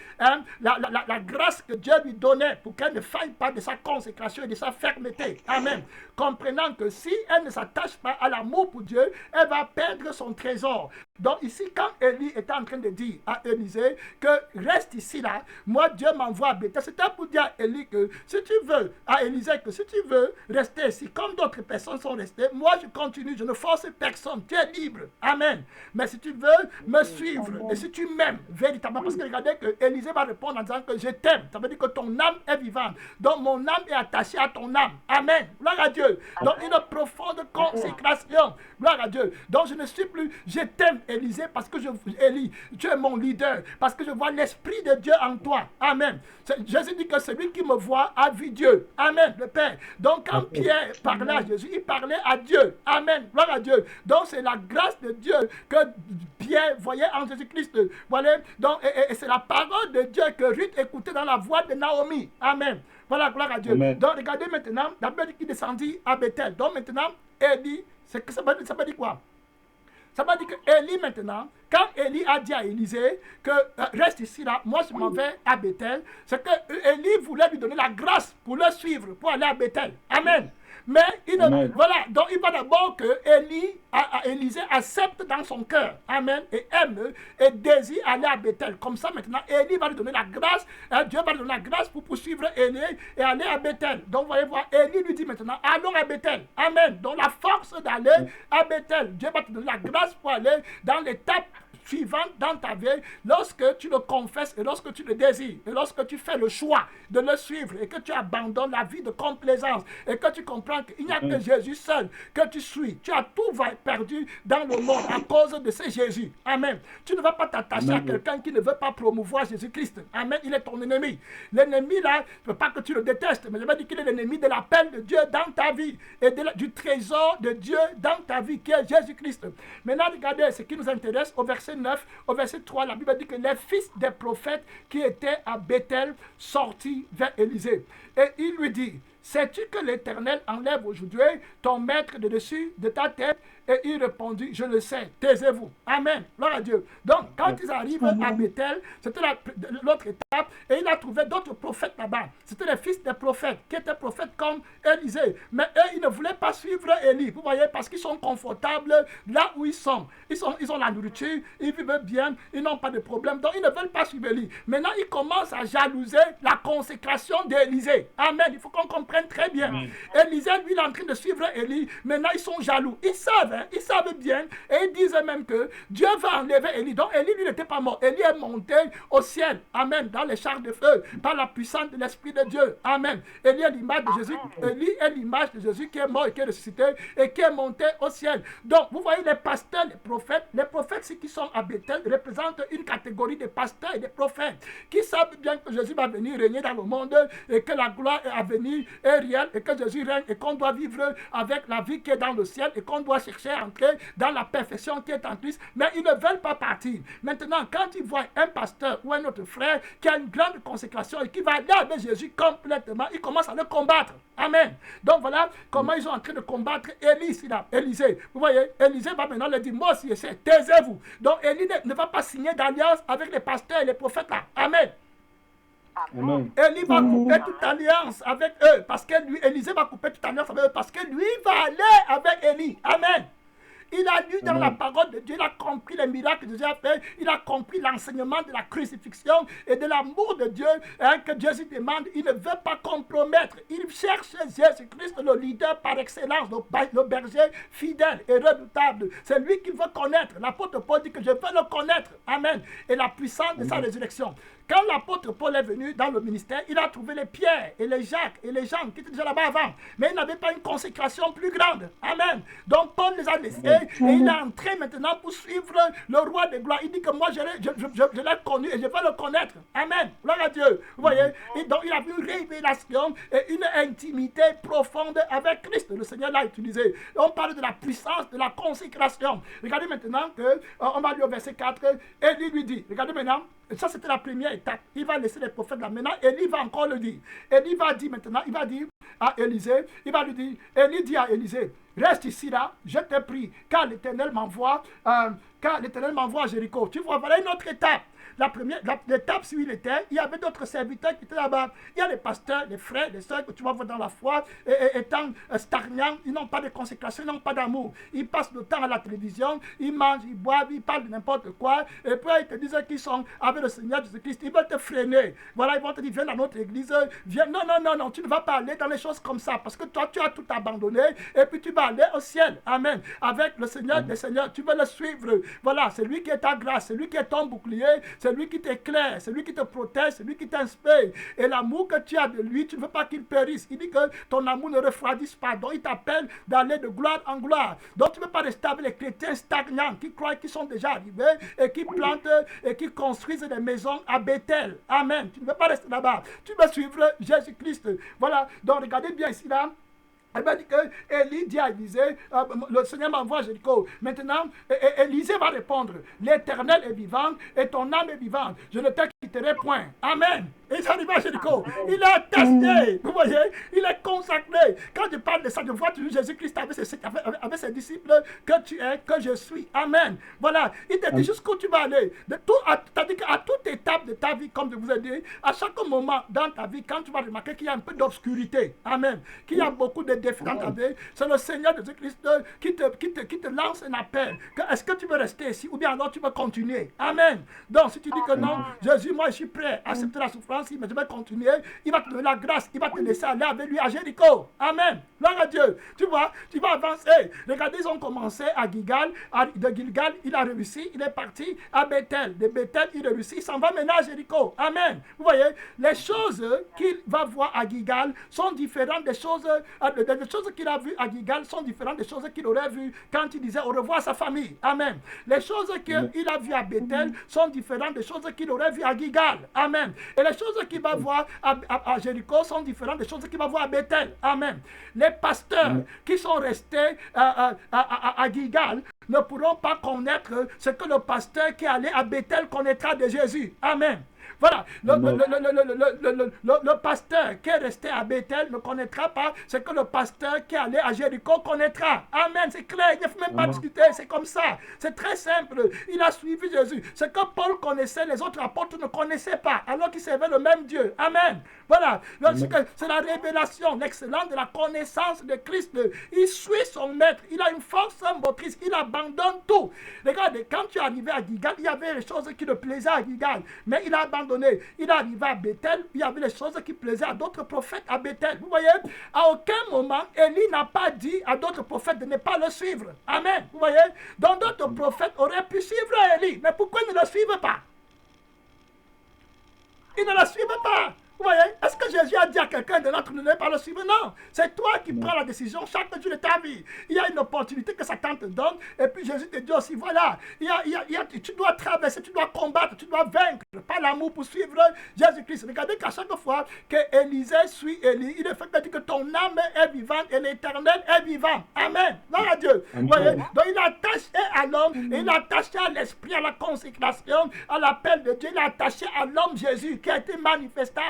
la grâce que Dieu lui donnait, pour qu'elle ne faille pas de sa consécration et de sa fermeté. Amen. Comprenant que si elle ne s'attache pas à l'amour pour Dieu, elle va perdre son trésor. Donc ici, quand Élie était en train de dire à Élisée que reste ici là, moi Dieu m'envoie à Bethel, c'était pour dire à Élie que si tu veux, à Élisée que si tu veux rester ici, comme d'autres personnes sont restées, moi je continue, je ne force personne, tu es libre. Amen. Mais si tu veux me suivre et si tu m'aimes véritablement, parce que regardez que Élisée va répondre en disant que je t'aime, ça veut dire que ton âme est vivante. Donc mon âme est attachée à ton âme. Amen. Gloire à Dieu. Donc une profonde consécration. Gloire à Dieu. Donc je ne suis plus, je t'aime Élisée parce que Élie, tu es mon leader, parce que je vois l'Esprit de Dieu en toi. Amen. Jésus dit que celui qui me voit a vu Dieu. Amen, le Père. Donc quand Pierre parlait à Jésus, il parlait à Dieu. Amen. Gloire à Dieu. Donc c'est la grâce de Dieu que Pierre voyait en Jésus-Christ. Voilà. Donc, et c'est la parole de Dieu que Ruth écoutait dans la voix de Naomi. Amen. Voilà, gloire à Dieu. Amen. Donc regardez maintenant, la Bible dit qu'il descendit à Bethel. Donc maintenant, Élie, ça veut dire quoi? Ça veut dire que Élie maintenant, quand Élie a dit à Élisée que reste ici là, moi je m'en vais à Bethel, c'est que Élie voulait lui donner la grâce pour le suivre, pour aller à Bethel. Amen. Mais voilà, donc il va d'abord que Élisée accepte dans son cœur, amen, et aime et désire aller à Bethel. Comme ça maintenant, Élie va lui donner la grâce, Dieu va lui donner la grâce pour poursuivre Élie et aller à Bethel. Donc vous voyez voir, Élie lui dit maintenant, allons à Bethel, amen. Donc la force d'aller à Bethel, Dieu va te donner la grâce pour aller dans l'étape suivante dans ta vie, lorsque tu le confesses et lorsque tu le désires, et lorsque tu fais le choix de le suivre et que tu abandonnes la vie de complaisance et que tu comprends qu'il n'y a que Jésus seul que tu suis, tu as tout perdu dans le monde à cause de ce Jésus. Amen. Tu ne vas pas t'attacher à quelqu'un qui ne veut pas promouvoir Jésus-Christ. Amen. Il est ton ennemi. L'ennemi là, je ne veux pas que tu le détestes, mais je veux dire qu'il est l'ennemi de l'appel de Dieu dans ta vie et du trésor de Dieu dans ta vie qui est Jésus-Christ. Maintenant, regardez ce qui nous intéresse au verset 9, au verset 3, la Bible dit que les fils des prophètes qui étaient à Bethel sortirent vers Élisée. Et il lui dit, sais-tu que l'Éternel enlève aujourd'hui ton maître de dessus de ta tête? Et il répondit, je le sais, taisez-vous. Amen. Gloire à Dieu. Donc, quand ils arrivent à Bethel, c'était l'autre étape, et il a trouvé d'autres prophètes là-bas. C'était les fils des prophètes, qui étaient prophètes comme Élisée. Mais eux, ils ne voulaient pas suivre Élie. Vous voyez, parce qu'ils sont confortables là où ils sont. Ils ont la nourriture, ils vivent bien, ils n'ont pas de problème. Donc, ils ne veulent pas suivre Élie. Maintenant, ils commencent à jalouser la consécration d'Élisée. Amen. Il faut qu'on comprenne très bien. Élisée, lui, il est en train de suivre Élie. Maintenant, ils sont jaloux. Ils savent bien. Et ils disent même que Dieu va enlever Élie. Donc, Élie, lui, n'était pas mort. Élie est monté au ciel. Amen. Dans les chars de feu. Par la puissance de l'Esprit de Dieu. Amen. Élie est l'image de Jésus. Élie est l'image de Jésus qui est mort et qui est ressuscité et qui est monté au ciel. Donc, vous voyez les pasteurs, les prophètes, ceux qui sont à Bethel, représentent une catégorie de pasteurs et de prophètes qui savent bien que Jésus va venir régner dans le monde et que la gloire est à venir, est réelle et que Jésus règne et qu'on doit vivre avec la vie qui est dans le ciel et qu'on doit chercher à entrer dans la perfection qui est en Christ. Mais ils ne veulent pas partir. Maintenant, quand ils voient un pasteur ou un autre frère qui a une grande consécration et qui va aller avec Jésus complètement, ils commencent à le combattre. Amen. Donc voilà comment ils sont en train de combattre Élisée. Vous voyez, Élisée va maintenant leur dire, moi aussi, taisez-vous. Donc Élie ne va pas signer d'alliance avec les pasteurs et les prophètes là. Amen. Amen. Élie va couper toute alliance avec eux parce que lui, Élisée va couper toute alliance avec eux parce que lui va aller avec Élie. Amen. Il a lu dans la parole de Dieu, il a compris les miracles que Jésus a fait, il a compris l'enseignement de la crucifixion et de l'amour de Dieu que Jésus demande. Il ne veut pas compromettre. Il cherche Jésus-Christ, le leader par excellence, le berger fidèle et redoutable. C'est lui qu'il veut connaître. L'apôtre Paul dit que je veux le connaître. Amen. Et la puissance de sa résurrection. Quand l'apôtre Paul est venu dans le ministère, il a trouvé les Pierre et les Jacques et les Jean qui étaient déjà là-bas avant. Mais il n'avait pas une consécration plus grande. Amen. Donc Paul les a laissés et il est entré maintenant pour suivre le roi de gloire. Il dit que moi je l'ai connu et je vais le connaître. Amen. Gloire à Dieu. Vous voyez. Et donc il a vu une révélation et une intimité profonde avec Christ. Le Seigneur l'a utilisé. On parle de la puissance de la consécration. Regardez maintenant que, on va lire au verset 4, Élie lui dit, regardez maintenant, ça c'était la première étape. Il va laisser les prophètes là. Maintenant, Élie va encore le dire. Élie va dire maintenant, il va dire à Élisée, il va lui dire, Élie dit à Élisée, reste ici là, je te prie, car l'Éternel m'envoie à Jéricho. Tu vois, voilà une autre étape. L'étape où il était, il y avait d'autres serviteurs qui étaient là-bas. Il y a les pasteurs, les frères, les sœurs que tu vas voir dans la foi, étant stagnants, ils n'ont pas de consécration, ils n'ont pas d'amour. Ils passent le temps à la télévision, ils mangent, ils boivent, ils parlent de n'importe quoi, et puis ils te disent qu'ils sont avec le Seigneur Jésus-Christ. Ils veulent te freiner. Voilà, ils vont te dire, viens dans notre église, viens. Non, tu ne vas pas aller dans les choses comme ça, parce que toi, tu as tout abandonné, et puis tu vas aller au ciel. Amen. Avec le Seigneur des Seigneurs, tu veux le suivre. Voilà, c'est lui qui est ta grâce, c'est lui qui est ton bouclier, c'est lui qui t'éclaire, c'est lui qui te protège, c'est lui qui t'inspire. Et l'amour que tu as de lui, tu ne veux pas qu'il périsse. Il dit que ton amour ne refroidisse pas. Donc il t'appelle d'aller de gloire en gloire. Donc tu ne veux pas rester avec les chrétiens stagnants qui croient qu'ils sont déjà arrivés et qui plantent et qui construisent des maisons à Bethel. Amen. Tu ne veux pas rester là-bas. Tu veux suivre Jésus-Christ. Voilà. Donc regardez bien ici là. Elle m'a dit que Élie dit à Élisée, le Seigneur m'envoie à Jéricho. Maintenant, Élisée va répondre, l'Éternel est vivant et ton âme est vivante. Je ne te quitterai point. Amen. Et il arrive à Jéricho. Il est attesté. Vous voyez, il est consacré. Quand je parle de ça, je vois toujours Jésus-Christ avec ses disciples, que tu es, que je suis. Amen. Voilà. Il te dit jusqu'où tu vas aller. C'est-à-dire qu'à toute étape de ta vie, comme je vous ai dit, à chaque moment dans ta vie, quand tu vas remarquer qu'il y a un peu d'obscurité. Amen. Qu'il y a beaucoup de défis dans ta vie, c'est le Seigneur Jésus-Christ qui te lance un appel. Est-ce que tu veux rester ici ou bien alors tu veux continuer? Amen. Donc si tu dis que non, Jésus, moi je suis prêt à accepter la souffrance, mais je vais continuer, il va te donner la grâce, il va te laisser aller avec lui à Jéricho. Amen. Gloire à Dieu. Tu vois, tu vas avancer. Regardez, ils ont commencé à Gilgal. De Gilgal, il a réussi, il est parti à Bethel. De Bethel, il réussit, il s'en va maintenant à Jéricho. Amen. Vous voyez, les choses qu'il va voir à Gilgal sont différentes des choses qu'il a vues à Gilgal sont différentes des choses qu'il aurait vues quand il disait au revoir à sa famille. Amen. Les choses qu'il a vues à Bethel sont différentes des choses qu'il aurait vues à Gilgal. Amen. Et les choses qu'il va voir à Jéricho sont différentes des choses qu'il va voir à Bethel. Amen. Les pasteurs qui sont restés à Gilgal ne pourront pas connaître ce que le pasteur qui est allé à Bethel connaîtra de Jésus. Amen. Voilà, le pasteur qui est resté à Bethel ne connaîtra pas ce que le pasteur qui est allé à Jéricho connaîtra. Amen, c'est clair, il ne faut même pas discuter, c'est comme ça. C'est très simple, il a suivi Jésus. Ce que Paul connaissait, les autres apôtres ne connaissaient pas, alors qu'ils servaient le même Dieu. Amen. Voilà, c'est la révélation, l'excellence de la connaissance de Christ. Il suit son maître, il a une force motrice, il abandonne tout. Regardez, quand tu es arrivé à Gilgal, il y avait les choses qui le plaisaient à Gilgal, mais il a abandonné. Il est arrivé à Bethel, il y avait les choses qui plaisaient à d'autres prophètes à Bethel. Vous voyez, à aucun moment, Élie n'a pas dit à d'autres prophètes de ne pas le suivre. Amen. Vous voyez, donc d'autres prophètes auraient pu suivre Élie, mais pourquoi ils ne le suivent pas? Ils ne le suivent pas. Vous voyez, est-ce que Jésus a dit à quelqu'un de l'autre ne pas le suivre? Non, c'est toi qui prends la décision chaque jour de ta vie. Il y a une opportunité que Satan te donne, et puis Jésus te dit aussi, voilà, tu dois traverser, tu dois combattre, tu dois vaincre, pas l'amour pour suivre Jésus-Christ. Regardez qu'à chaque fois que Élisée suit Élie, il est fait dire que ton âme est vivante et l'Éternel est vivant. Amen. Gloire à Dieu. Vous voyez, donc il est attaché à l'homme, et il est attaché à l'esprit, à la consécration, à l'appel de Dieu. Il est attaché à l'homme Jésus qui a été manifesté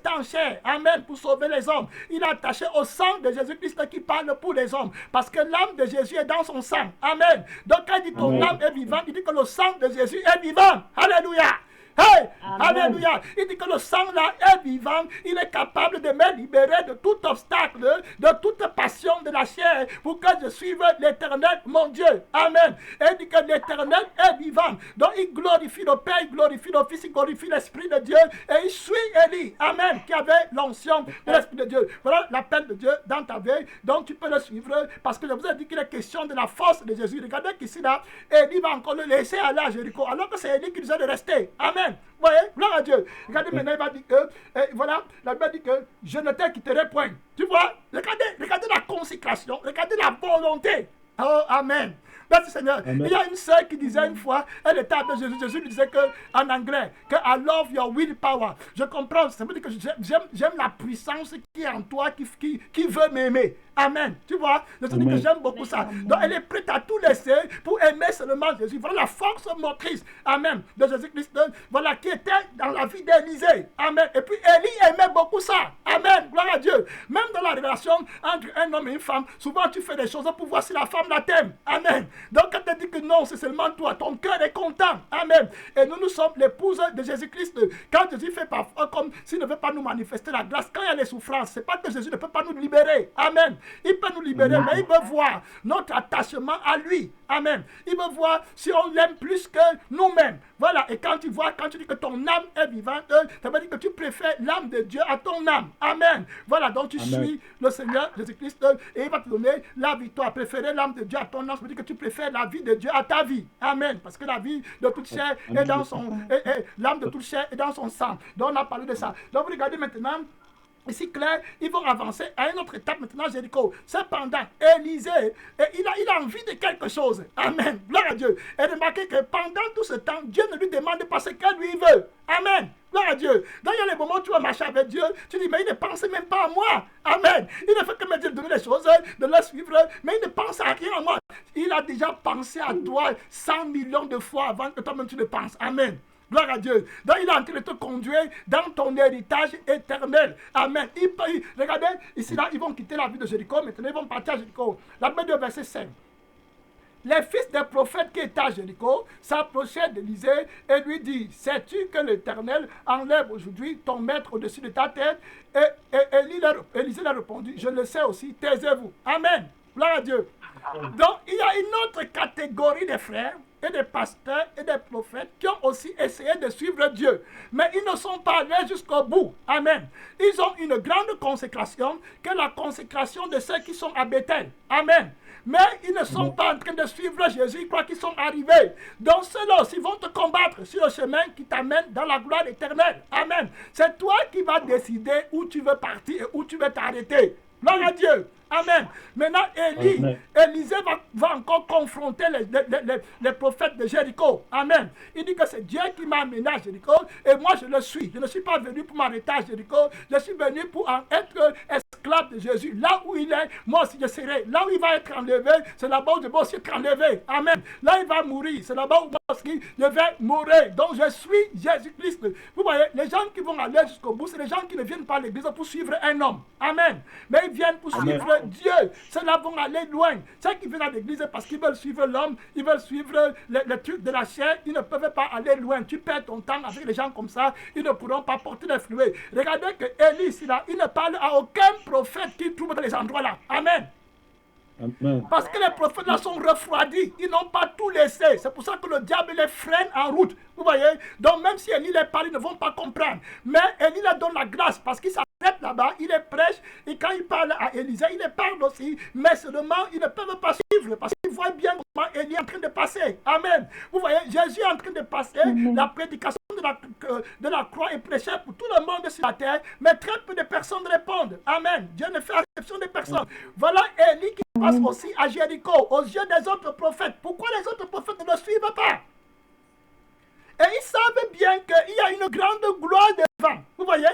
en chair, amen, pour sauver les hommes. Il est attaché au sang de Jésus-Christ qui parle pour les hommes, parce que l'âme de Jésus est dans son sang, amen. Donc quand il dit ton âme est vivante, il dit que le sang de Jésus est vivant, alléluia. Hey, alléluia. Il dit que le sang là est vivant. Il est capable de me libérer de tout obstacle, de toute passion de la chair, pour que je suive l'Éternel, mon Dieu. Amen. Et il dit que l'Éternel est vivant. Donc il glorifie le Père, il glorifie le Fils, il glorifie l'Esprit de Dieu. Et il suit Élie, amen, qui avait l'onction de l'Esprit de Dieu. Voilà l'appel de Dieu dans ta vie. Donc tu peux le suivre, parce que je vous ai dit qu'il est question de la force de Jésus. Regardez qu'ici là, Élie va encore le laisser aller à Jéricho, alors que c'est Élie qui disait de rester. Amen. Vous voyez, gloire à Dieu. Regardez maintenant, il va dire que, voilà, la Bible dit que je ne te quitterai point. Tu vois, regardez la consécration, regardez la volonté. Oh, amen. Merci Seigneur. Amen. Il y a une sœur qui disait une fois, elle était avec Jésus. Jésus lui disait en anglais, que I love your willpower. Je comprends, ça veut dire que j'aime la puissance qui est en toi, qui veut m'aimer. Amen. Tu vois, je te dis que j'aime beaucoup ça. Donc elle est prête à tout laisser pour aimer seulement Jésus. Voilà la force motrice, amen, de Jésus-Christ. Voilà, qui était dans la vie d'Élisée. Amen. Et puis Élie aimait beaucoup ça. Amen. Gloire à Dieu. Même dans la relation entre un homme et une femme, souvent tu fais des choses pour voir si la femme la t'aime. Amen. Donc quand tu dis que non, c'est seulement toi, ton cœur est content. Amen. Et nous sommes l'épouses de Jésus-Christ. Quand Jésus fait parfois comme s'il ne veut pas nous manifester la grâce, quand il y a les souffrances, c'est pas que Jésus ne peut pas nous libérer. Amen. Il peut nous libérer, mais il veut voir notre attachement à lui. Amen. Il veut voir si on l'aime plus que nous-mêmes. Voilà. Et quand tu dis que ton âme est vivante, ça veut dire que tu préfères l'âme de Dieu à ton âme. Amen. Voilà. Donc tu suis le Seigneur Jésus-Christ et il va te donner la victoire. Préférer l'âme de Dieu à ton âme, ça veut dire que tu préfères la vie de Dieu à ta vie. Amen. Parce que la vie de toute chair est dans son... l'âme de toute chair est dans son sang. Donc on a parlé de ça. Donc vous regardez maintenant... Ici, clair, ils vont avancer à une autre étape maintenant, Jéricho. Cependant, Élisée, il a envie de quelque chose. Amen. Gloire à Dieu. Et remarquez que pendant tout ce temps, Dieu ne lui demande pas ce qu'il lui veut. Amen. Gloire à Dieu. Donc il y a les moments où tu vas marcher avec Dieu, tu dis, mais il ne pense même pas à moi. Amen. Il ne fait que me dire de donner les choses, de le suivre, mais il ne pense à rien à moi. Il a déjà pensé à toi 100 millions de fois avant que toi-même tu ne penses. Amen. Gloire à Dieu. Donc il est en train de te conduire dans ton héritage éternel. Amen. Regardez, ici là, ils vont quitter la ville de Jéricho. Maintenant, ils vont partir à Jéricho. La Bible dit verset 5. Les fils des prophètes qui étaient à Jéricho s'approchaient d'Élisée et lui disent, sais-tu que l'Éternel enlève aujourd'hui ton maître au-dessus de ta tête? Et Élisée leur répondu, je le sais aussi, taisez-vous. Amen. Gloire à Dieu. Donc il y a une autre catégorie de frères et des pasteurs et des prophètes qui ont aussi essayé de suivre Dieu. Mais ils ne sont pas allés jusqu'au bout. Amen. Ils ont une grande consécration, que la consécration de ceux qui sont à Bethel. Amen. Mais ils ne sont pas en train de suivre Jésus, ils croient qu'ils sont arrivés. Donc ceux-là aussi vont te combattre sur le chemin qui t'amène dans la gloire éternelle. Amen. C'est toi qui vas décider où tu veux partir et où tu veux t'arrêter. Gloire à Dieu. Amen. Maintenant, Élisée va encore confronter les prophètes de Jéricho. Amen. Il dit que c'est Dieu qui m'a amené à Jéricho et moi je le suis. Je ne suis pas venu pour m'arrêter à Jéricho. Je suis venu pour être esclave de Jésus. Là où il est, moi aussi je serai. Là où il va être enlevé, c'est là-bas où je vais aussi être enlevé. Amen. Là il va mourir, c'est là-bas où je vais mourir. Donc je suis Jésus-Christ. Vous voyez, les gens qui vont aller jusqu'au bout, c'est les gens qui ne viennent pas à l'église pour suivre un homme. Amen. Mais ils viennent pour suivre Dieu. Ceux-là vont aller loin. Ceux qui viennent à l'église parce qu'ils veulent suivre l'homme, ils veulent suivre les trucs de la chair, ils ne peuvent pas aller loin. Tu perds ton temps avec les gens comme ça, ils ne pourront pas porter les fruits. Regardez que Élie, ici, là, il ne parle à aucun prophète qui trouve dans les endroits là. Amen. Amen. Parce que les prophètes là sont refroidis, ils n'ont pas tout laissé. C'est pour ça que le diable les freine en route. Vous voyez? Donc même si Élie les parle, ils ne vont pas comprendre. Mais Élie leur donne la grâce parce qu'il s'arrête là-bas, il les prêche. Et quand il parle à Élisée, il les parle aussi. Mais seulement, ils ne peuvent pas suivre parce qu'ils voient bien comment Élie est en train de passer. Amen. Vous voyez, Jésus est en train de passer. La prédication de la croix est prêchée pour tout le monde sur la terre. Mais très peu de personnes répondent. Amen. Dieu ne fait exception de personne. Voilà Élie qui passe aussi à Jéricho, aux yeux des autres prophètes. Pourquoi les autres prophètes ne le suivent pas? Et ils savent bien qu'il y a une grande gloire devant. Vous voyez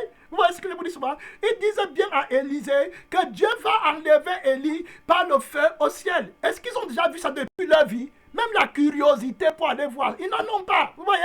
ce que je vous dis souvent? Ils disent bien à Élisée que Dieu va enlever Élie par le feu au ciel. Est-ce qu'ils ont déjà vu ça depuis leur vie? Même la curiosité pour aller voir. Ils n'en ont pas. Vous voyez?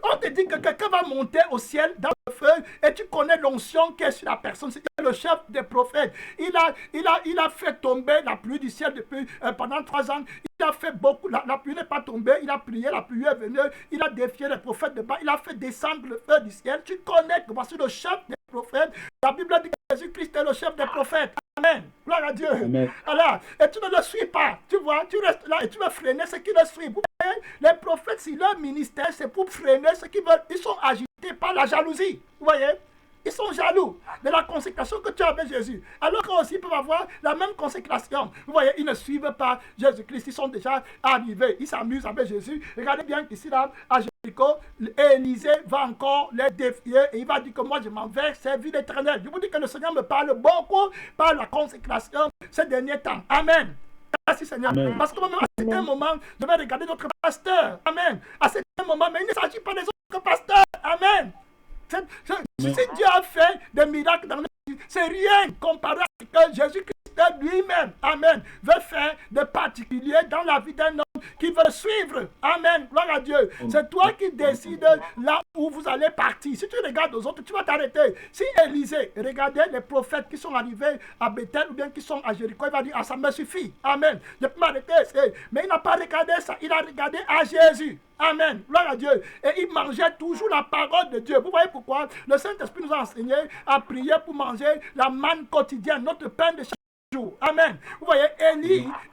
On te dit que quelqu'un va monter au ciel dans le feu et tu connais l'onction qui est sur la personne. C'est le chef des prophètes. Il a fait tomber la pluie du ciel depuis, pendant 3 ans. Il a fait beaucoup. La pluie n'est pas tombée. Il a prié, la pluie est venue. Il a défié les prophètes de bas. Il a fait descendre le feu du ciel. Tu connais que voici le chef des prophètes. La Bible dit que Jésus-Christ est le chef des prophètes. Amen. Gloire à Dieu. Amen. Alors, et tu ne le suis pas. Tu vois, tu restes là et tu vas freiner ceux qui le suivent. Vous voyez, les prophètes, si leur ministère, c'est pour freiner ceux qui veulent. Ils sont agités par la jalousie. Vous voyez? Ils sont jaloux de la consécration que tu as avec Jésus. Alors qu'eux aussi peuvent avoir la même consécration. Vous voyez, ils ne suivent pas Jésus-Christ. Ils sont déjà arrivés. Ils s'amusent avec Jésus. Regardez bien qu'ici, là, à Jéricho, Élisée va encore les défier. Et il va dire que moi, je m'en vais servir l'Éternel. Je vous dis que le Seigneur me parle beaucoup par la consécration ces derniers temps. Amen. Merci Seigneur. Amen. Parce que même à certains moments, je vais regarder notre pasteur. Amen. À certains moments, mais il ne s'agit pas des autres pasteurs. Amen. Si Dieu a fait des miracles dans notre vie, c'est rien comparé à ce que Jésus-Christ lui-même, amen, veut faire de particulier dans la vie d'un homme qui veut suivre. Amen. Gloire à Dieu. C'est toi qui décides là où vous allez partir. Si tu regardes aux autres, tu vas t'arrêter. Si Élisée regardait les prophètes qui sont arrivés à Bethel ou bien qui sont à Jéricho, il va dire, ah, ça me suffit. Amen. Je peux m'arrêter. Mais il n'a pas regardé ça. Il a regardé à Jésus. Amen. Gloire à Dieu. Et il mangeait toujours la parole de Dieu. Vous voyez pourquoi? Le Saint-Esprit nous a enseigné à prier pour manger la manne quotidienne, notre pain de chaque jour. Amen. Vous voyez,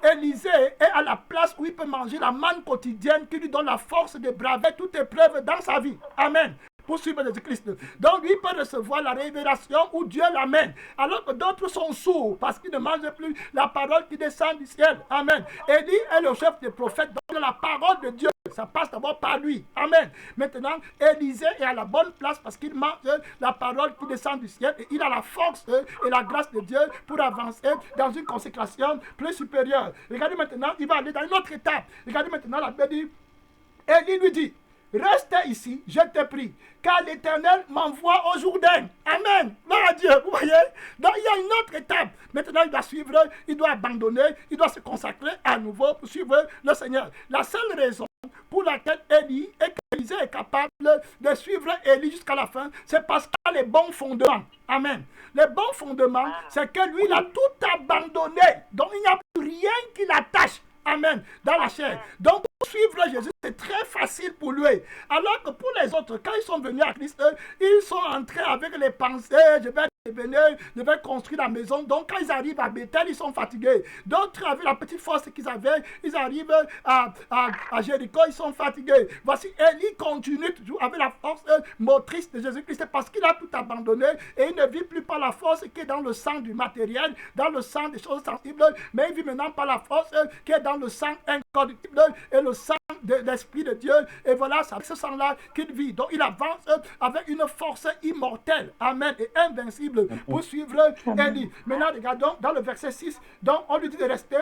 Élisée est à la place où il peut manger la manne quotidienne qui lui donne la force de braver toute épreuve dans sa vie. Amen. Pour suivre Jésus-Christ. Donc, lui peut recevoir la révélation où Dieu l'amène. Alors que d'autres sont sourds parce qu'ils ne mangent plus la parole qui descend du ciel. Amen. Élie est le chef des prophètes. Donc, la parole de Dieu, ça passe d'abord par lui. Amen. Maintenant, Élisée est à la bonne place parce qu'il mange la parole qui descend du ciel et il a la force et la grâce de Dieu pour avancer dans une consécration plus supérieure. Regardez maintenant, il va aller dans une autre étape. Regardez maintenant, la Bible dit, Élie lui dit, reste ici, je te prie, car l'Éternel m'envoie au Jourdain. Amen. Gloire à Dieu. Vous voyez? Donc, il y a une autre étape. Maintenant, il doit suivre, il doit abandonner, il doit se consacrer à nouveau pour suivre le Seigneur. La seule raison pour laquelle Élisée est capable de suivre Élie jusqu'à la fin, c'est parce qu'il a les bons fondements. Amen. Les bons fondements, c'est que lui, il a tout abandonné. Donc, il n'y a plus rien qui l'attache. Amen. Dans la chair. Donc, pour suivre Jésus, c'est très facile pour lui. Alors que pour les autres, quand ils sont venus à Christ, ils sont entrés avec les pensées, je vais construire la maison. Donc, quand ils arrivent à Bethel, ils sont fatigués. D'autres, avec la petite force qu'ils avaient, ils arrivent à Jéricho, ils sont fatigués. Voici, Élie continue toujours avec la force motrice de Jésus-Christ parce qu'il a tout abandonné et il ne vit plus par la force qui est dans le sang du matériel, dans le sang des choses sensibles, mais il vit maintenant par la force qui est dans le sang incorruptible et le sang de l'Esprit de Dieu. Et voilà, c'est ce sang-là qu'il vit. Donc, il avance avec une force immortelle. Amen. Et invincible pour suivre Élie. Maintenant, regardons dans le verset 6. Donc, on lui dit de rester.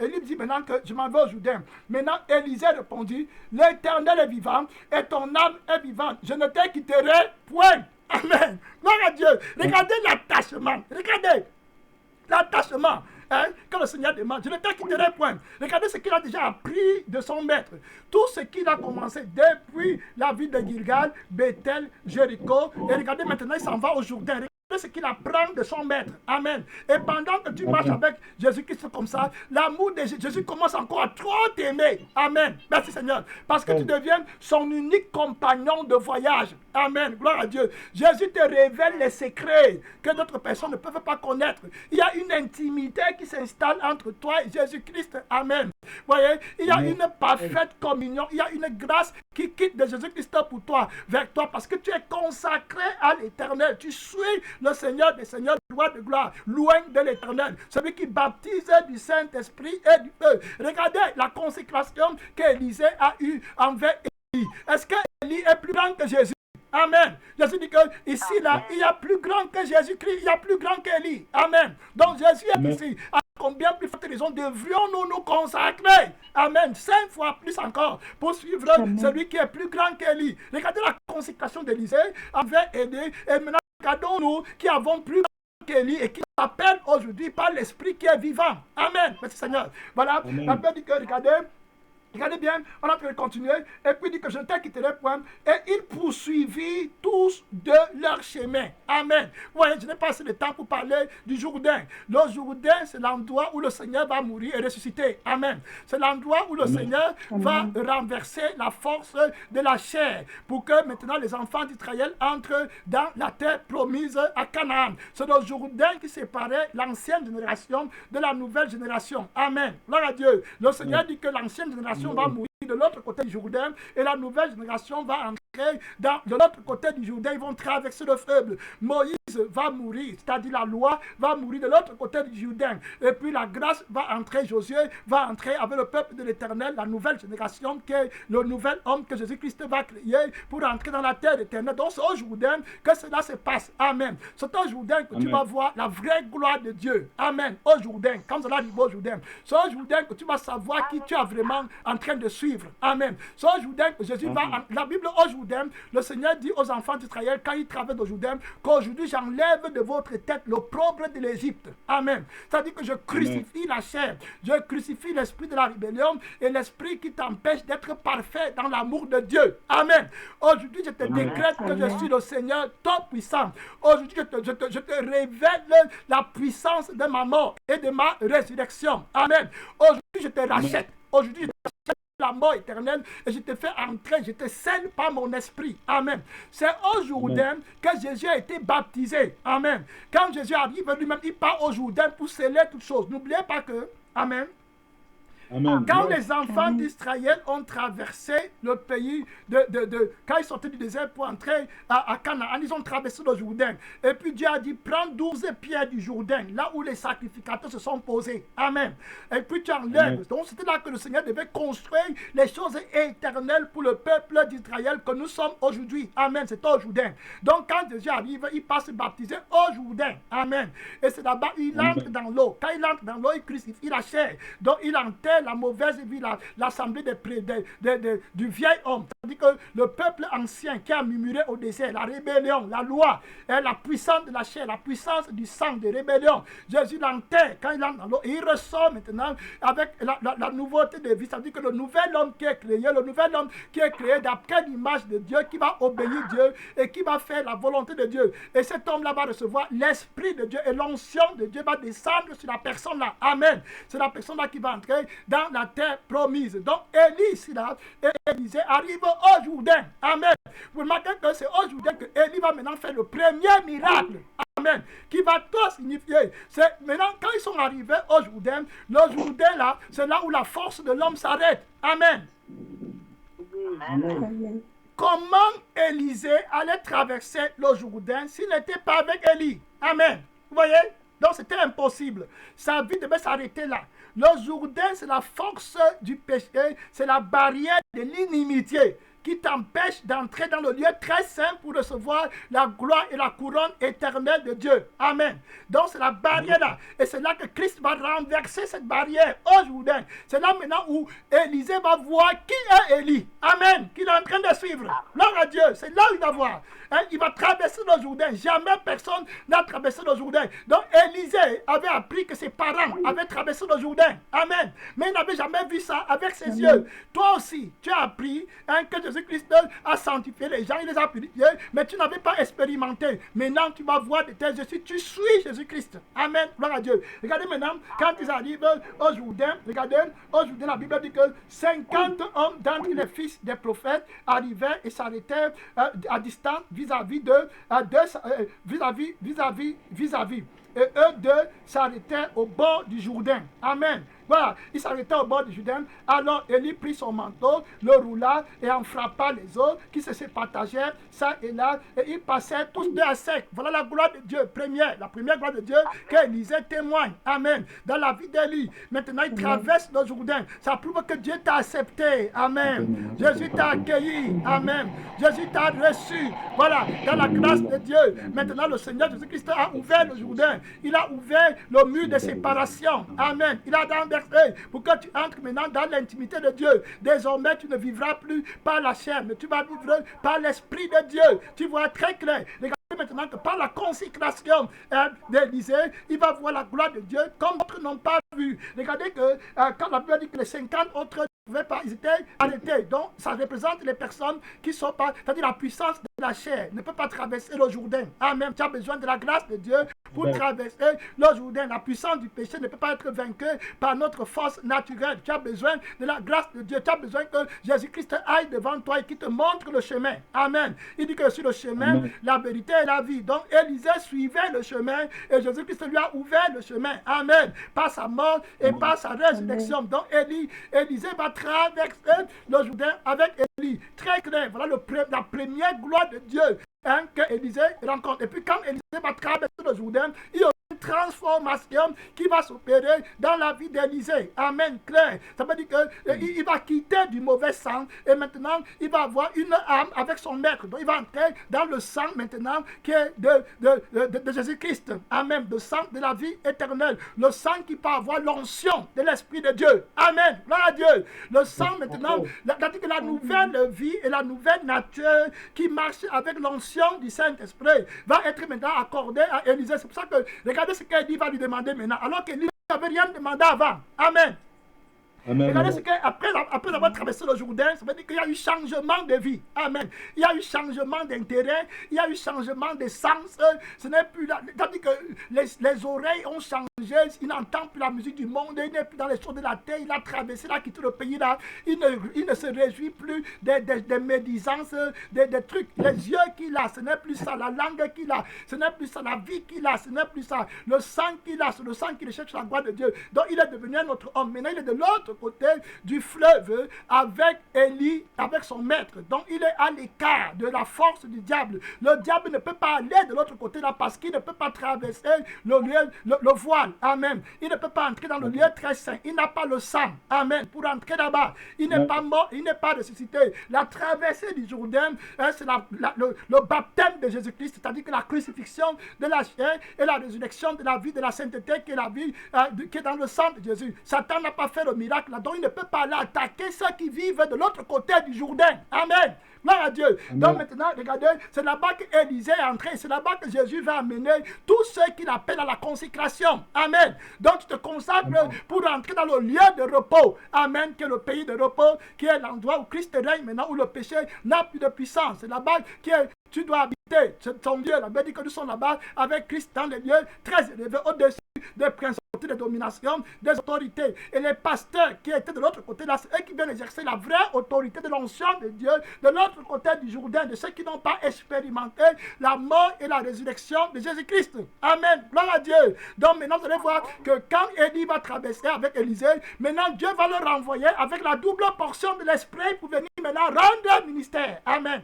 Élie dit maintenant que je m'en vais au Jourdain. Maintenant, Élisée répondit, l'Éternel est vivant et ton âme est vivante. Je ne te quitterai point. Amen. Gloire à Dieu. Regardez l'attachement. Regardez l'attachement. hein, que le Seigneur demande. Je ne te quitterai point. Regardez ce qu'il a déjà appris de son maître. Tout ce qu'il a commencé depuis la ville de Gilgal, Bethel, Jéricho. Et regardez maintenant, il s'en va au Jourdain. Ce qu'il apprend de son maître. Amen. Et pendant que tu marches avec Jésus-Christ comme ça, l'amour de Jésus commence encore à trop t'aimer. Amen. Merci Seigneur. Parce que tu deviens son unique compagnon de voyage. Amen. Gloire à Dieu. Jésus te révèle les secrets que d'autres personnes ne peuvent pas connaître. Il y a une intimité qui s'installe entre toi et Jésus-Christ. Amen. Vous voyez, il y a une parfaite communion. Il y a une grâce qui quitte de Jésus-Christ pour toi, vers toi, parce que tu es consacré à l'Éternel. Tu suis le Seigneur des Seigneurs, roi de gloire, loin de l'Éternel, celui qui baptise du Saint-Esprit et du feu. Regardez la consécration qu'Élisée a eue envers Élie. Est-ce qu'Élie est plus grand que Jésus? Amen. Jésus dit que ici, là, il y a plus grand que Jésus-Christ, il y a plus grand qu'Élie. Amen. Donc Jésus est ici. À combien plus forte raison devrions-nous nous consacrer? Amen. 5 fois plus encore pour suivre celui qui est plus grand qu'Élie. Regardez la consécration d'Élisée envers Élie. Et maintenant, regardons-nous qui avons plus grand qu'Élie et qui s'appelle aujourd'hui par l'Esprit qui est vivant. Amen. Merci Seigneur. Voilà. La Bible dit que, regardez bien, on a pu continuer. Et puis il dit que je ne te quitterai point. Et il poursuivit tous de leur chemin. Amen. Vous voyez, je n'ai pas assez de temps pour parler du Jourdain. Le Jourdain, c'est l'endroit où le Seigneur va mourir et ressusciter. Amen. C'est l'endroit où le Seigneur va renverser la force de la chair pour que maintenant les enfants d'Israël entrent dans la terre promise à Canaan. C'est le Jourdain qui séparait l'ancienne génération de la nouvelle génération. Amen. Gloire à Dieu. Le Seigneur dit que l'ancienne génération va mourir de l'autre côté du Jourdain et la nouvelle génération va entrer de l'autre côté du Jourdain. Ils vont traverser le fleuve. Moïse va mourir, c'est-à-dire la loi va mourir de l'autre côté du Jourdain. Et puis la grâce va entrer, Josué va entrer avec le peuple de l'Éternel, la nouvelle génération qui est le nouvel homme que Jésus-Christ va créer pour entrer dans la terre éternelle. Donc c'est au Jourdain que cela se passe. Amen. C'est au Jourdain que tu vas voir la vraie gloire de Dieu. Amen. Au Jourdain, quand cela arrive au Jourdain, c'est au Jourdain que tu vas savoir qui tu es vraiment en train de suivre. Amen. C'est au Jourdain que Jésus va. La Bible au Jourdain, le Seigneur dit aux enfants d'Israël quand ils traversent au Jourdain qu'aujourd'hui j'enlève de votre tête l'opprobre de l'Égypte. Amen. C'est-à-dire que je crucifie la chair, je crucifie l'esprit de la rébellion et l'esprit qui t'empêche d'être parfait dans l'amour de Dieu. Amen. Aujourd'hui je te décrète que je suis le Seigneur Tout-Puissant. Aujourd'hui je te révèle la puissance de ma mort et de ma résurrection. Amen. Aujourd'hui je te rachète. Aujourd'hui je te rachète la mort éternelle et je te fais entrer, je te scelle par mon esprit. Amen. C'est au Jourdain que Jésus a été baptisé. Amen. Quand Jésus arrive lui-même, il part au Jourdain pour sceller toutes choses. N'oubliez pas que, amen, Amen. quand les enfants d'Israël ont traversé le pays, quand ils sortaient du désert pour entrer à Canaan, ils ont traversé le Jourdain. Et puis Dieu a dit, prends 12 pierres du Jourdain, là où les sacrificateurs se sont posés. Amen. Et puis tu enlèves. Donc c'était là que le Seigneur devait construire les choses éternelles pour le peuple d'Israël que nous sommes aujourd'hui. Amen. C'est au Jourdain. Donc quand Jésus arrive, il passe se baptiser au Jourdain. Amen. Et c'est là-bas, il entre dans l'eau. Quand il entre dans l'eau, il crucifie la chair. Donc il enterre la mauvaise vie, l'assemblée du vieil homme. C'est-à-dire que le peuple ancien qui a murmuré au désert, la rébellion, la loi, et la puissance de la chair, la puissance du sang de rébellion. Jésus l'enterre quand il entre dans l'eau et il ressort maintenant avec la nouveauté de vie. C'est-à-dire que le nouvel homme qui est créé, le nouvel homme qui est créé d'après l'image de Dieu, qui va obéir Dieu et qui va faire la volonté de Dieu. Et cet homme-là va recevoir l'Esprit de Dieu et l'onction de Dieu va descendre sur la personne-là. Amen. C'est la personne-là qui va entrer dans la terre promise. Donc Élie ici là et Élisée arrivent au Jourdain. Amen. Vous remarquez que c'est au Jourdain que Élie va maintenant faire le premier miracle. Amen. Qui va tout signifier. C'est maintenant quand ils sont arrivés au Jourdain, le Jourdain là, c'est là où la force de l'homme s'arrête. Amen. Amen. Comment Élisée allait traverser le Jourdain s'il n'était pas avec Élie? Amen. Vous voyez? Donc c'était impossible. Sa vie devait s'arrêter là. Le Jourdain, c'est la force du péché, c'est la barrière de l'inimitié qui t'empêche d'entrer dans le lieu très saint pour recevoir la gloire et la couronne éternelle de Dieu. Amen. Donc c'est la barrière là. Et c'est là que Christ va renverser cette barrière au Jourdain. C'est là maintenant où Élisée va voir qui est Élie. Amen. Qu'il est en train de suivre. Gloire à Dieu. C'est là où il va voir. Il va traverser le Jourdain. Jamais personne n'a traversé le Jourdain. Donc Élisée avait appris que ses parents avaient traversé le Jourdain. Amen. Mais il n'avait jamais vu ça avec ses yeux. Toi aussi, tu as appris que Jésus-Christ a sanctifié les gens, il les a purifiés, mais tu n'avais pas expérimenté. Maintenant, tu vas voir de tes yeux si tu suis Jésus-Christ. Amen. Gloire à Dieu. Regardez maintenant, quand ils arrivent au Jourdain, regardez, au Jourdain, la Bible dit que 50 hommes d'entre les fils des prophètes arrivaient et s'arrêtaient à distance vis-à-vis. Et eux deux s'arrêtaient au bord du Jourdain. Amen. Voilà, il s'arrêtait au bord du Jourdain. Alors Élie prit son manteau, le roula et en frappa les eaux qui se partageaient ça et là. Et ils passaient tous deux à sec. Voilà la gloire de Dieu, la première gloire de Dieu qu'Élisée témoigne. Amen. Dans la vie d'Élie. Maintenant, il traverse le Jourdain. Ça prouve que Dieu t'a accepté. Amen. Jésus t'a accueilli. Amen. Jésus t'a reçu. Voilà, dans la grâce de Dieu. Maintenant, le Seigneur Jésus-Christ a ouvert le Jourdain. Il a ouvert le mur de séparation. Amen. Il a renversé pour que tu entres maintenant dans l'intimité de Dieu. Désormais, tu ne vivras plus par la chair, mais tu vas vivre par l'Esprit de Dieu. Tu vois très clair. Regardez maintenant que par la consécration d'Élisée, il va voir la gloire de Dieu comme d'autres n'ont pas vu. Regardez que quand la Bible dit que les 50 autres ils étaient arrêtés. Donc, ça représente les personnes qui ne sont pas, c'est-à-dire la puissance de la chair ne peut pas traverser le Jourdain. Amen. Tu as besoin de la grâce de Dieu pour traverser le Jourdain. La puissance du péché ne peut pas être vaincue par notre force naturelle. Tu as besoin de la grâce de Dieu. Tu as besoin que Jésus-Christ aille devant toi et qu'il te montre le chemin. Amen. Il dit que sur le chemin, la vérité et la vie. Donc, Élisée suivait le chemin et Jésus-Christ lui a ouvert le chemin. Amen. Par sa mort et par sa résurrection. Donc, Élisée va traverser le Jourdain avec Élie. Très clair. Voilà la première gloire de Dieu que Élisée rencontre. Et puis quand Élisée va traverser le Jourdain, il y a une transformation qui va s'opérer dans la vie d'Élisée. Amen. Clair. Ça veut dire qu'il va quitter du mauvais sang et maintenant il va avoir une âme avec son maître. Donc il va entrer dans le sang maintenant qui est de Jésus-Christ. Amen. Le sang de la vie éternelle. Le sang qui peut avoir l'onction de l'Esprit de Dieu. Amen. Gloire à Dieu. Le sang maintenant, la nouvelle vie et la nouvelle nature qui marche avec l'onction du Saint-Esprit va être maintenant accordée à Élisée. C'est pour ça que regardez ce qu'Élie va lui demander maintenant, alors qu'Élie n'avait rien demandé avant. Amen. Amen. Regardez ce qu'après avoir traversé le Jourdain, ça veut dire qu'il y a eu changement de vie. Amen. Il y a eu changement d'intérêt, il y a eu changement de sens. Ce n'est plus là. C'est-à-dire que les oreilles ont changé, il n'entend plus la musique du monde, il n'est plus dans les choses de la terre, il a traversé, il a quitté le pays là. Il ne se réjouit plus des médisances, des trucs. Les yeux qu'il a, ce n'est plus ça. La langue qu'il a, ce n'est plus ça. La vie qu'il a, ce n'est plus ça. Le sang qu'il a, c'est le sang qui recherche la gloire de Dieu. Donc il est devenu un autre homme. Maintenant il est de l'autre côté du fleuve avec Élie, avec son maître. Donc il est à l'écart de la force du diable. Le diable ne peut pas aller de l'autre côté là parce qu'il ne peut pas traverser le voile. Amen. Il ne peut pas entrer dans le lieu très saint. Il n'a pas le sang. Amen. Pour entrer là-bas, il n'est pas mort, il n'est pas ressuscité. La traversée du Jourdain, c'est le baptême de Jésus-Christ, c'est-à-dire que la crucifixion de la chair et la résurrection de la vie de la sainteté qui est la vie qui est dans le sang de Jésus. Satan n'a pas fait le miracle là-dedans, il ne peut pas aller attaquer ceux qui vivent de l'autre côté du Jourdain. Amen. Gloire à Dieu. Amen. Donc maintenant, regardez, c'est là-bas qu'Élisée est entré. C'est là-bas que Jésus va amener tous ceux qu'il appelle à la consécration. Amen. Donc tu te consacres pour entrer dans le lieu de repos. Amen. Qui est le pays de repos, qui est l'endroit où Christ règne maintenant, où le péché n'a plus de puissance. C'est là-bas que tu dois habiter. C'est ton Dieu. La Bible dit que nous sommes là-bas avec Christ dans les lieux très élevés, au-dessus des principautés de domination, des autorités. Et les pasteurs qui étaient de l'autre côté, là, c'est eux qui viennent exercer la vraie autorité de l'onction de Dieu, de l'autre côté du Jourdain, de ceux qui n'ont pas expérimenté la mort et la résurrection de Jésus-Christ. Amen. Gloire à Dieu. Donc maintenant, vous allez voir que quand Élie va traverser avec Élisée, maintenant Dieu va le renvoyer avec la double portion de l'esprit pour venir maintenant rendre ministère. Amen.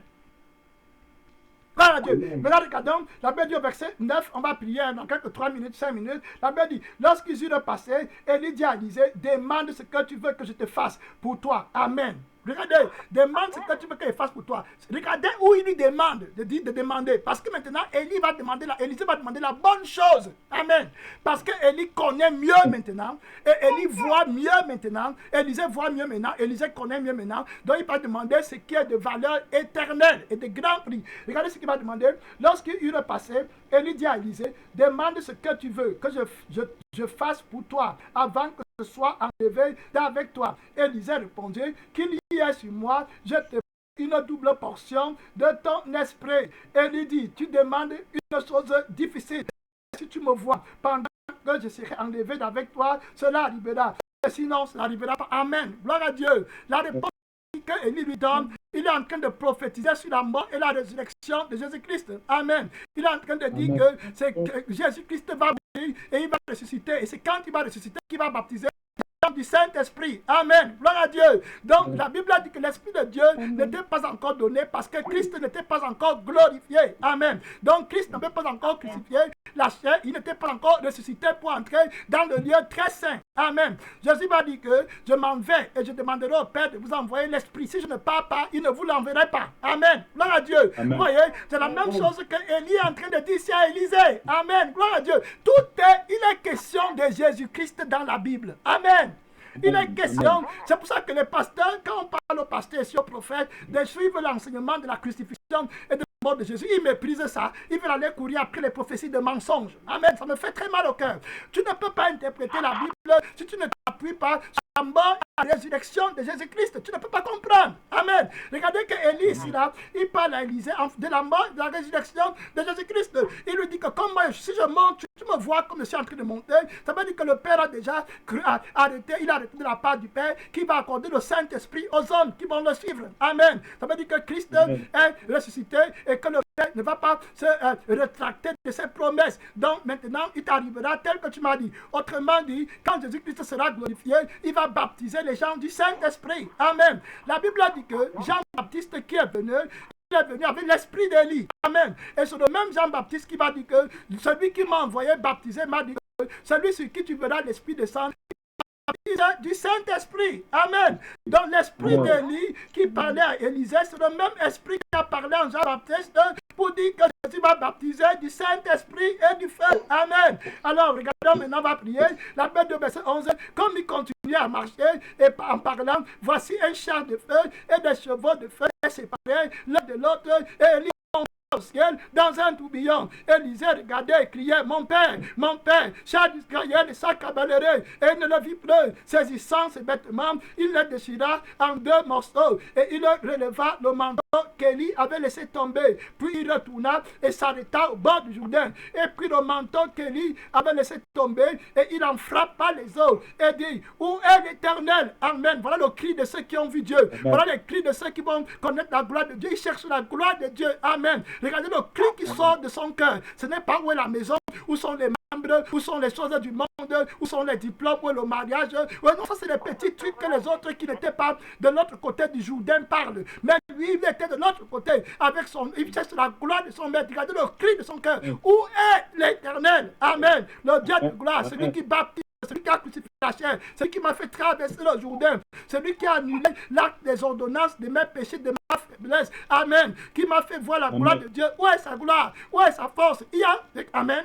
Gloire à Dieu. Maintenant, regardons, la Bible dit au verset 9, on va prier dans quelques 3 minutes, 5 minutes. La Bible dit, lorsqu'ils eurent passé, Élie dit à Élisée, demande ce que tu veux que je te fasse pour toi. Amen. Regardez, demande ce que tu veux qu'il fasse pour toi. Regardez où il lui demande de demander. Parce que maintenant, Élisée va demander la bonne chose. Amen. Parce que Élie connaît mieux maintenant. Et Élie voit mieux maintenant. Élisée voit mieux maintenant. Élisée connaît mieux maintenant. Donc il va demander ce qui est de valeur éternelle et de grand prix. Regardez ce qu'il va demander. Lorsqu'il est passé, Élie dit à Élisée, demande ce que tu veux que je fasse pour toi avant que ce soit enlevé avec toi. Élisée répondit, qu'il y ait sur moi, je te une double portion de ton esprit. Élie dit, tu demandes une chose difficile. Si tu me vois pendant que je serai enlevé avec toi, cela arrivera. Et sinon, cela n'arrivera pas. Amen. Gloire à Dieu. La réponse que Élie lui donne, il est en train de prophétiser sur la mort et la résurrection de Jésus-Christ. Amen. Il est en train de dire que Jésus-Christ va venir et il va ressusciter. Et c'est quand il va ressusciter qu'il va baptiser du Saint-Esprit. Amen. Gloire à Dieu. Donc, la Bible a dit que l'Esprit de Dieu n'était pas encore donné parce que Christ n'était pas encore glorifié. Amen. Donc, Christ n'avait pas encore crucifié la chair. Il n'était pas encore ressuscité pour entrer dans le lieu très saint. Amen. Jésus va dire que je m'en vais et je demanderai au Père de vous envoyer l'Esprit. Si je ne pars pas, il ne vous l'enverrait pas. Amen. Gloire à Dieu. Amen. Vous voyez, c'est la même chose que Élie est en train de dire ici à Élisée. Amen. Gloire à Dieu. Il est question de Jésus-Christ dans la Bible. Amen. Il est question, c'est pour ça que les pasteurs, quand on parle aux pasteurs et aux prophètes, de suivre l'enseignement de la crucifixion et de la mort de Jésus, ils méprisent ça. Ils veulent aller courir après les prophéties de mensonges. Amen, ça me fait très mal au cœur. Tu ne peux pas interpréter la Bible si tu ne t'appuies pas sur la mort et la résurrection de Jésus-Christ. Tu ne peux pas comprendre. Amen. Regardez que Élie, ici, là, il parle à Élisée de la mort et de la résurrection de Jésus-Christ. Il lui dit que comme moi, si je monte, tu me vois comme je suis en train de monter. Ça veut dire que le Père a déjà arrêté, il a arrêté de la part du Père qui va accorder le Saint-Esprit aux hommes qui vont le suivre. Amen. Ça veut dire que Christ est ressuscité et que le Père ne va pas se rétracter de ses promesses. Donc maintenant, il t'arrivera tel que tu m'as dit. Autrement dit, quand Jésus-Christ sera glorifié, il va baptiser les gens du Saint-Esprit. Amen. La Bible a dit que Jean-Baptiste qui est venu, il est venu avec l'esprit d'Élie. Amen. Et c'est le même Jean-Baptiste qui va dire que celui qui m'a envoyé baptiser m'a dit que celui sur qui tu verras l'esprit descendre du Saint-Esprit. Amen. Donc l'esprit d'Élie qui parlait à Élisée, c'est le même esprit qui a parlé à Jean-Baptiste pour dire que Jésus va baptiser du Saint-Esprit et du feu. Amen. Alors regardons maintenant, on va prier. La Bible de verset 11, comme il continue à marcher et en parlant, voici un char de feu et des chevaux de feu séparés l'un de l'autre et Élie au ciel dans un tourbillon. Élisée regardait et criait, mon père, char d'Israël et sa cavalerie. Et il ne le vit plus. Saisissant ses vêtements, il les déchira en deux morceaux et il releva le manteau qu'Élie avait laissé tomber. Puis il retourna et s'arrêta au bord du Jourdain. Et puis le manteau qu'Élie avait laissé tomber et il en frappa les eaux et dit, où est l'Éternel? Amen. Voilà le cri de ceux qui ont vu Dieu. Amen. Voilà le cri de ceux qui vont connaître la gloire de Dieu. Ils cherchent la gloire de Dieu. Amen. Regardez le cri qui sort de son cœur. Ce n'est pas où est la maison, où sont les membres, où sont les choses du monde, où sont les diplômes, où est le mariage. Ouais, non, ça c'est les petits trucs que les autres qui n'étaient pas de l'autre côté du Jourdain parlent. Mais lui, il était de l'autre côté avec il cherche la gloire de son maître. Regardez le cri de son cœur. Où est l'Éternel? Amen. Le Dieu de gloire, celui qui baptise, celui qui a crucifié la chair, celui qui m'a fait traverser le Jourdain, celui qui a annulé l'acte des ordonnances de mes péchés, de ma faiblesse. Amen. Qui m'a fait voir la gloire de Dieu. Où est sa gloire? Où est sa force? Amen.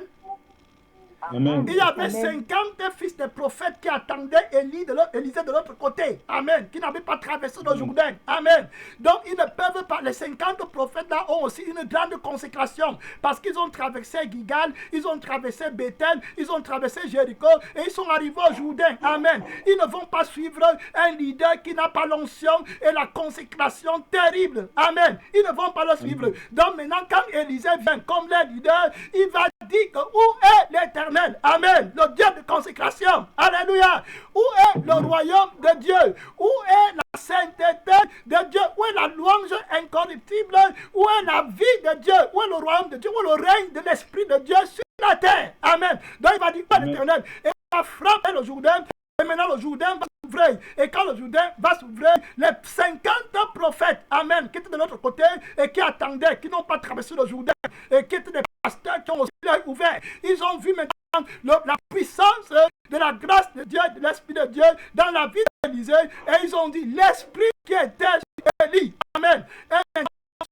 Amen. Il y avait 50 fils de prophètes qui attendaient Élisée de l'autre côté. Amen. Qui n'avaient pas traversé le Jourdain. Amen. Donc ils ne peuvent pas. Les 50 prophètes là ont aussi une grande consécration. Parce qu'ils ont traversé Gilgal, ils ont traversé Bethel, ils ont traversé Jéricho et ils sont arrivés au Jourdain. Amen. Ils ne vont pas suivre un leader qui n'a pas l'onction et la consécration terrible. Amen. Ils ne vont pas le suivre. Donc maintenant quand Élisée vient comme leur leader, il va dire que où est l'Éternel? Amen. Le Dieu de consécration. Alléluia. Où est le royaume de Dieu? Où est la sainteté de Dieu? Où est la louange incorruptible? Où est la vie de Dieu? Où est le royaume de Dieu? Où est le règne de l'Esprit de Dieu sur la terre? Amen. Donc il va dire pas l'Éternel. Et il va frapper le Jourdain. Et maintenant le Jourdain va s'ouvrir. Et quand le Jourdain va s'ouvrir, les 50 prophètes, amen, qui étaient de l'autre côté et qui attendaient, qui n'ont pas traversé le Jourdain, et qui étaient des pasteurs qui ont aussi l'œil ouvert, ils ont vu maintenant la puissance de la grâce de Dieu, de l'Esprit de Dieu dans la vie d'Élisée. Et ils ont dit, l'Esprit qui était sur Élie. Amen. Et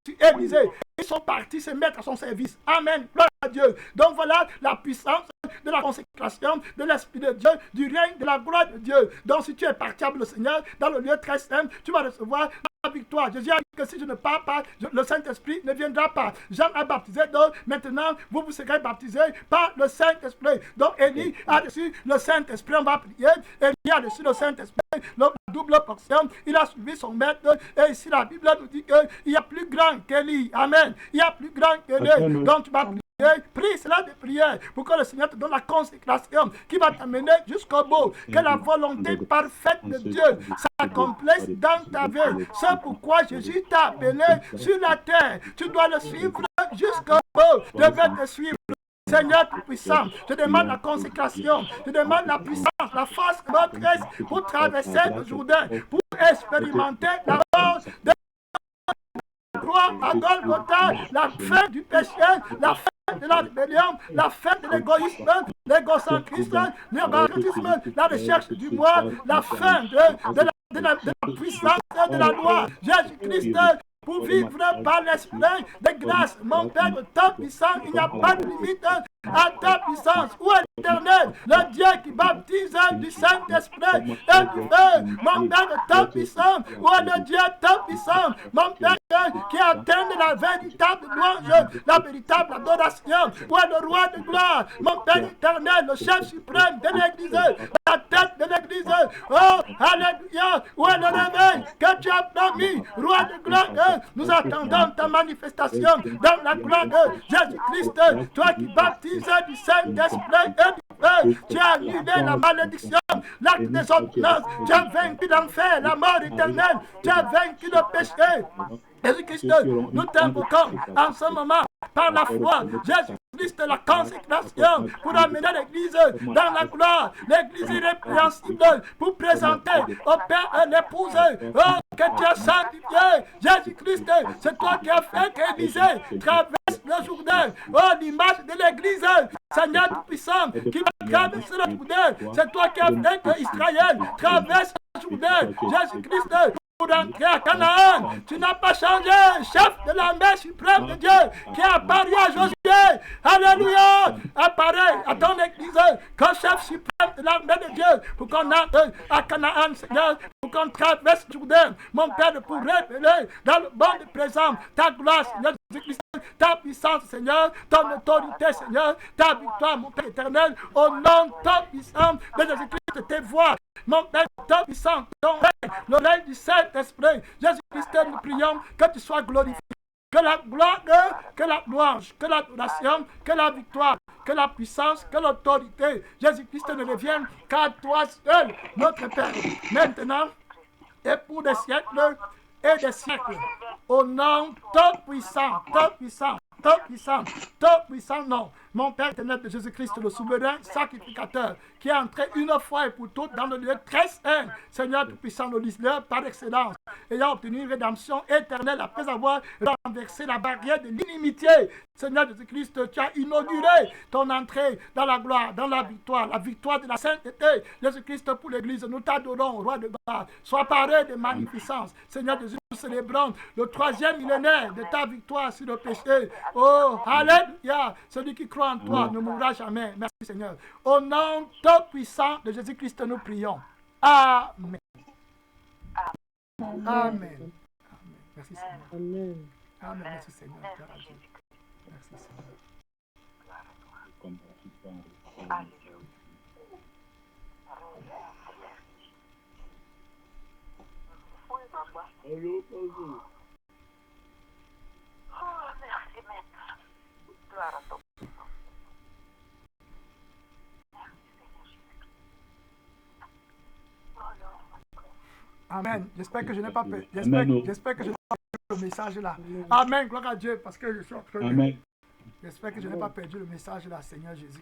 sur Élisée. Ils sont partis se mettre à son service. Amen. Gloire à Dieu. Donc voilà la puissance de la consécration de l'Esprit de Dieu, du règne de la gloire de Dieu. Donc si tu es parti avec le Seigneur dans le lieu très simple, tu vas recevoir la victoire. Jésus a dit que si je ne pars pas, le Saint-Esprit ne viendra pas. Jean a baptisé, donc maintenant vous serez baptisés par le Saint-Esprit. Donc Élie a reçu le Saint-Esprit, on va prier. Élie a reçu le Saint-Esprit, la double portion, il a suivi son maître. Et ici la Bible nous dit qu'il y a plus grand qu'Élie. Amen. Il y a plus grand qu'Élie. Donc tu vas prier. Prie cela de prière pour que le Seigneur te donne la consécration qui va t'amener jusqu'au bout. Que la volonté parfaite de Dieu s'accomplisse dans ta vie. C'est pourquoi Jésus t'a appelé sur la terre. Tu dois le suivre jusqu'au bout. Je vais te suivre. Seigneur Tout-Puissant, je demande la consécration, je demande la puissance, la force de votre esprit pour traverser le Jourdain, pour expérimenter la mort de la croix à Golgotha, la fin du péché, la fin de la rébellion, la fin de l'égoïsme, l'égocentrisme, l'égocentrisme, la recherche du moi, la fin de la puissance de la loi. Jésus-Christ, pour vivre par l'esprit de grâce, mon Père de ta puissance, il n'y a pas de limite à ta puissance. Où est l'Éternel, le Dieu qui baptise du Saint-Esprit et du feu, mon Père de ta puissance. Où est le Dieu de ta puissance, mon Père qui atteint la véritable louange, la véritable adoration. Où est le roi de gloire, mon Père éternel, le chef suprême de l'Église, la tête de l'Église. Oh, alléluia. Où est le réveil que tu as promis, roi de gloire? Nous attendons ta manifestation dans la gloire de Jésus-Christ, toi qui baptises du Saint-Esprit et du feu. Tu as annulé la malédiction, l'acte des ordonnances. Tu as vaincu l'enfer, la mort éternelle. Tu as vaincu le péché. Jésus-Christ, nous t'invoquons en ce moment par la foi. Jésus-Christ, la consécration pour amener l'Église dans la gloire, l'Église irrépréhensible pour présenter au Père l'épouse. Oh, que tu as sanctifié. Jésus-Christ, c'est toi qui as fait qu'Élisée traverse le Jourdain. Oh, l'image de l'Église, Seigneur Tout-Puissant, qui va traverser le Jourdain. C'est toi qui as fait qu'Israël traverse le Jourdain. Jésus-Christ, pour entrer à Canaan, tu n'as pas changé, chef de l'armée suprême de Dieu, qui a apparu à Josué. Alléluia. Apparaît à ton église, comme chef suprême de l'armée de Dieu, pour qu'on entre à Canaan, Seigneur, pour qu'on traverse le Jourdain, mon Père, pour révéler dans le monde présent ta gloire, Seigneur Jésus-Christ, ta puissance, Seigneur, ton autorité, Seigneur, ta victoire, mon Père éternel, au nom de ta puissance de Jésus-Christ, tes voix, mon Père, ta puissance, ton règne, le règne du Saint-Esprit. Jésus-Christ, nous prions que tu sois glorifié. Que la gloire, que la louange, que l'adoration, que la victoire, que la puissance, que l'autorité, Jésus-Christ ne revienne qu'à toi seul, notre Père, maintenant et pour des siècles et des siècles. Au nom tout puissant, tout puissant, tout puissant, tout puissant, non. Mon Père éternel de Jésus-Christ, le souverain sacrificateur, qui est entré une fois et pour toutes dans le lieu très saint, Seigneur tout-puissant, le leader par excellence, ayant obtenu une rédemption éternelle après avoir renversé la barrière de l'inimitié. Seigneur Jésus-Christ, tu as inauguré ton entrée dans la gloire, dans la victoire de la sainteté. Jésus-Christ, pour l'Église, nous t'adorons, roi de gloire. Sois paré de magnificence. Seigneur Jésus, nous célébrons le 3e millénaire de ta victoire sur le péché. Oh, alléluia. Celui qui croit en toi ne mourra jamais. Merci Seigneur. Au nom tout puissant de Jésus-Christ, nous prions. Amen. Amen. Amen. Merci Seigneur. Amen. Amen. Merci Seigneur. Merci Seigneur. Oh, merci maître. Gloire à ton nom. Merci Seigneur Jésus. Oh non. Amen. J'espère que je n'ai pas perdu. Amen. J'espère que je n'ai pas perdu le message là. Amen. Gloire à Dieu parce que je suis en train de... Amen. J'espère que je n'ai pas perdu le message là, Seigneur Jésus.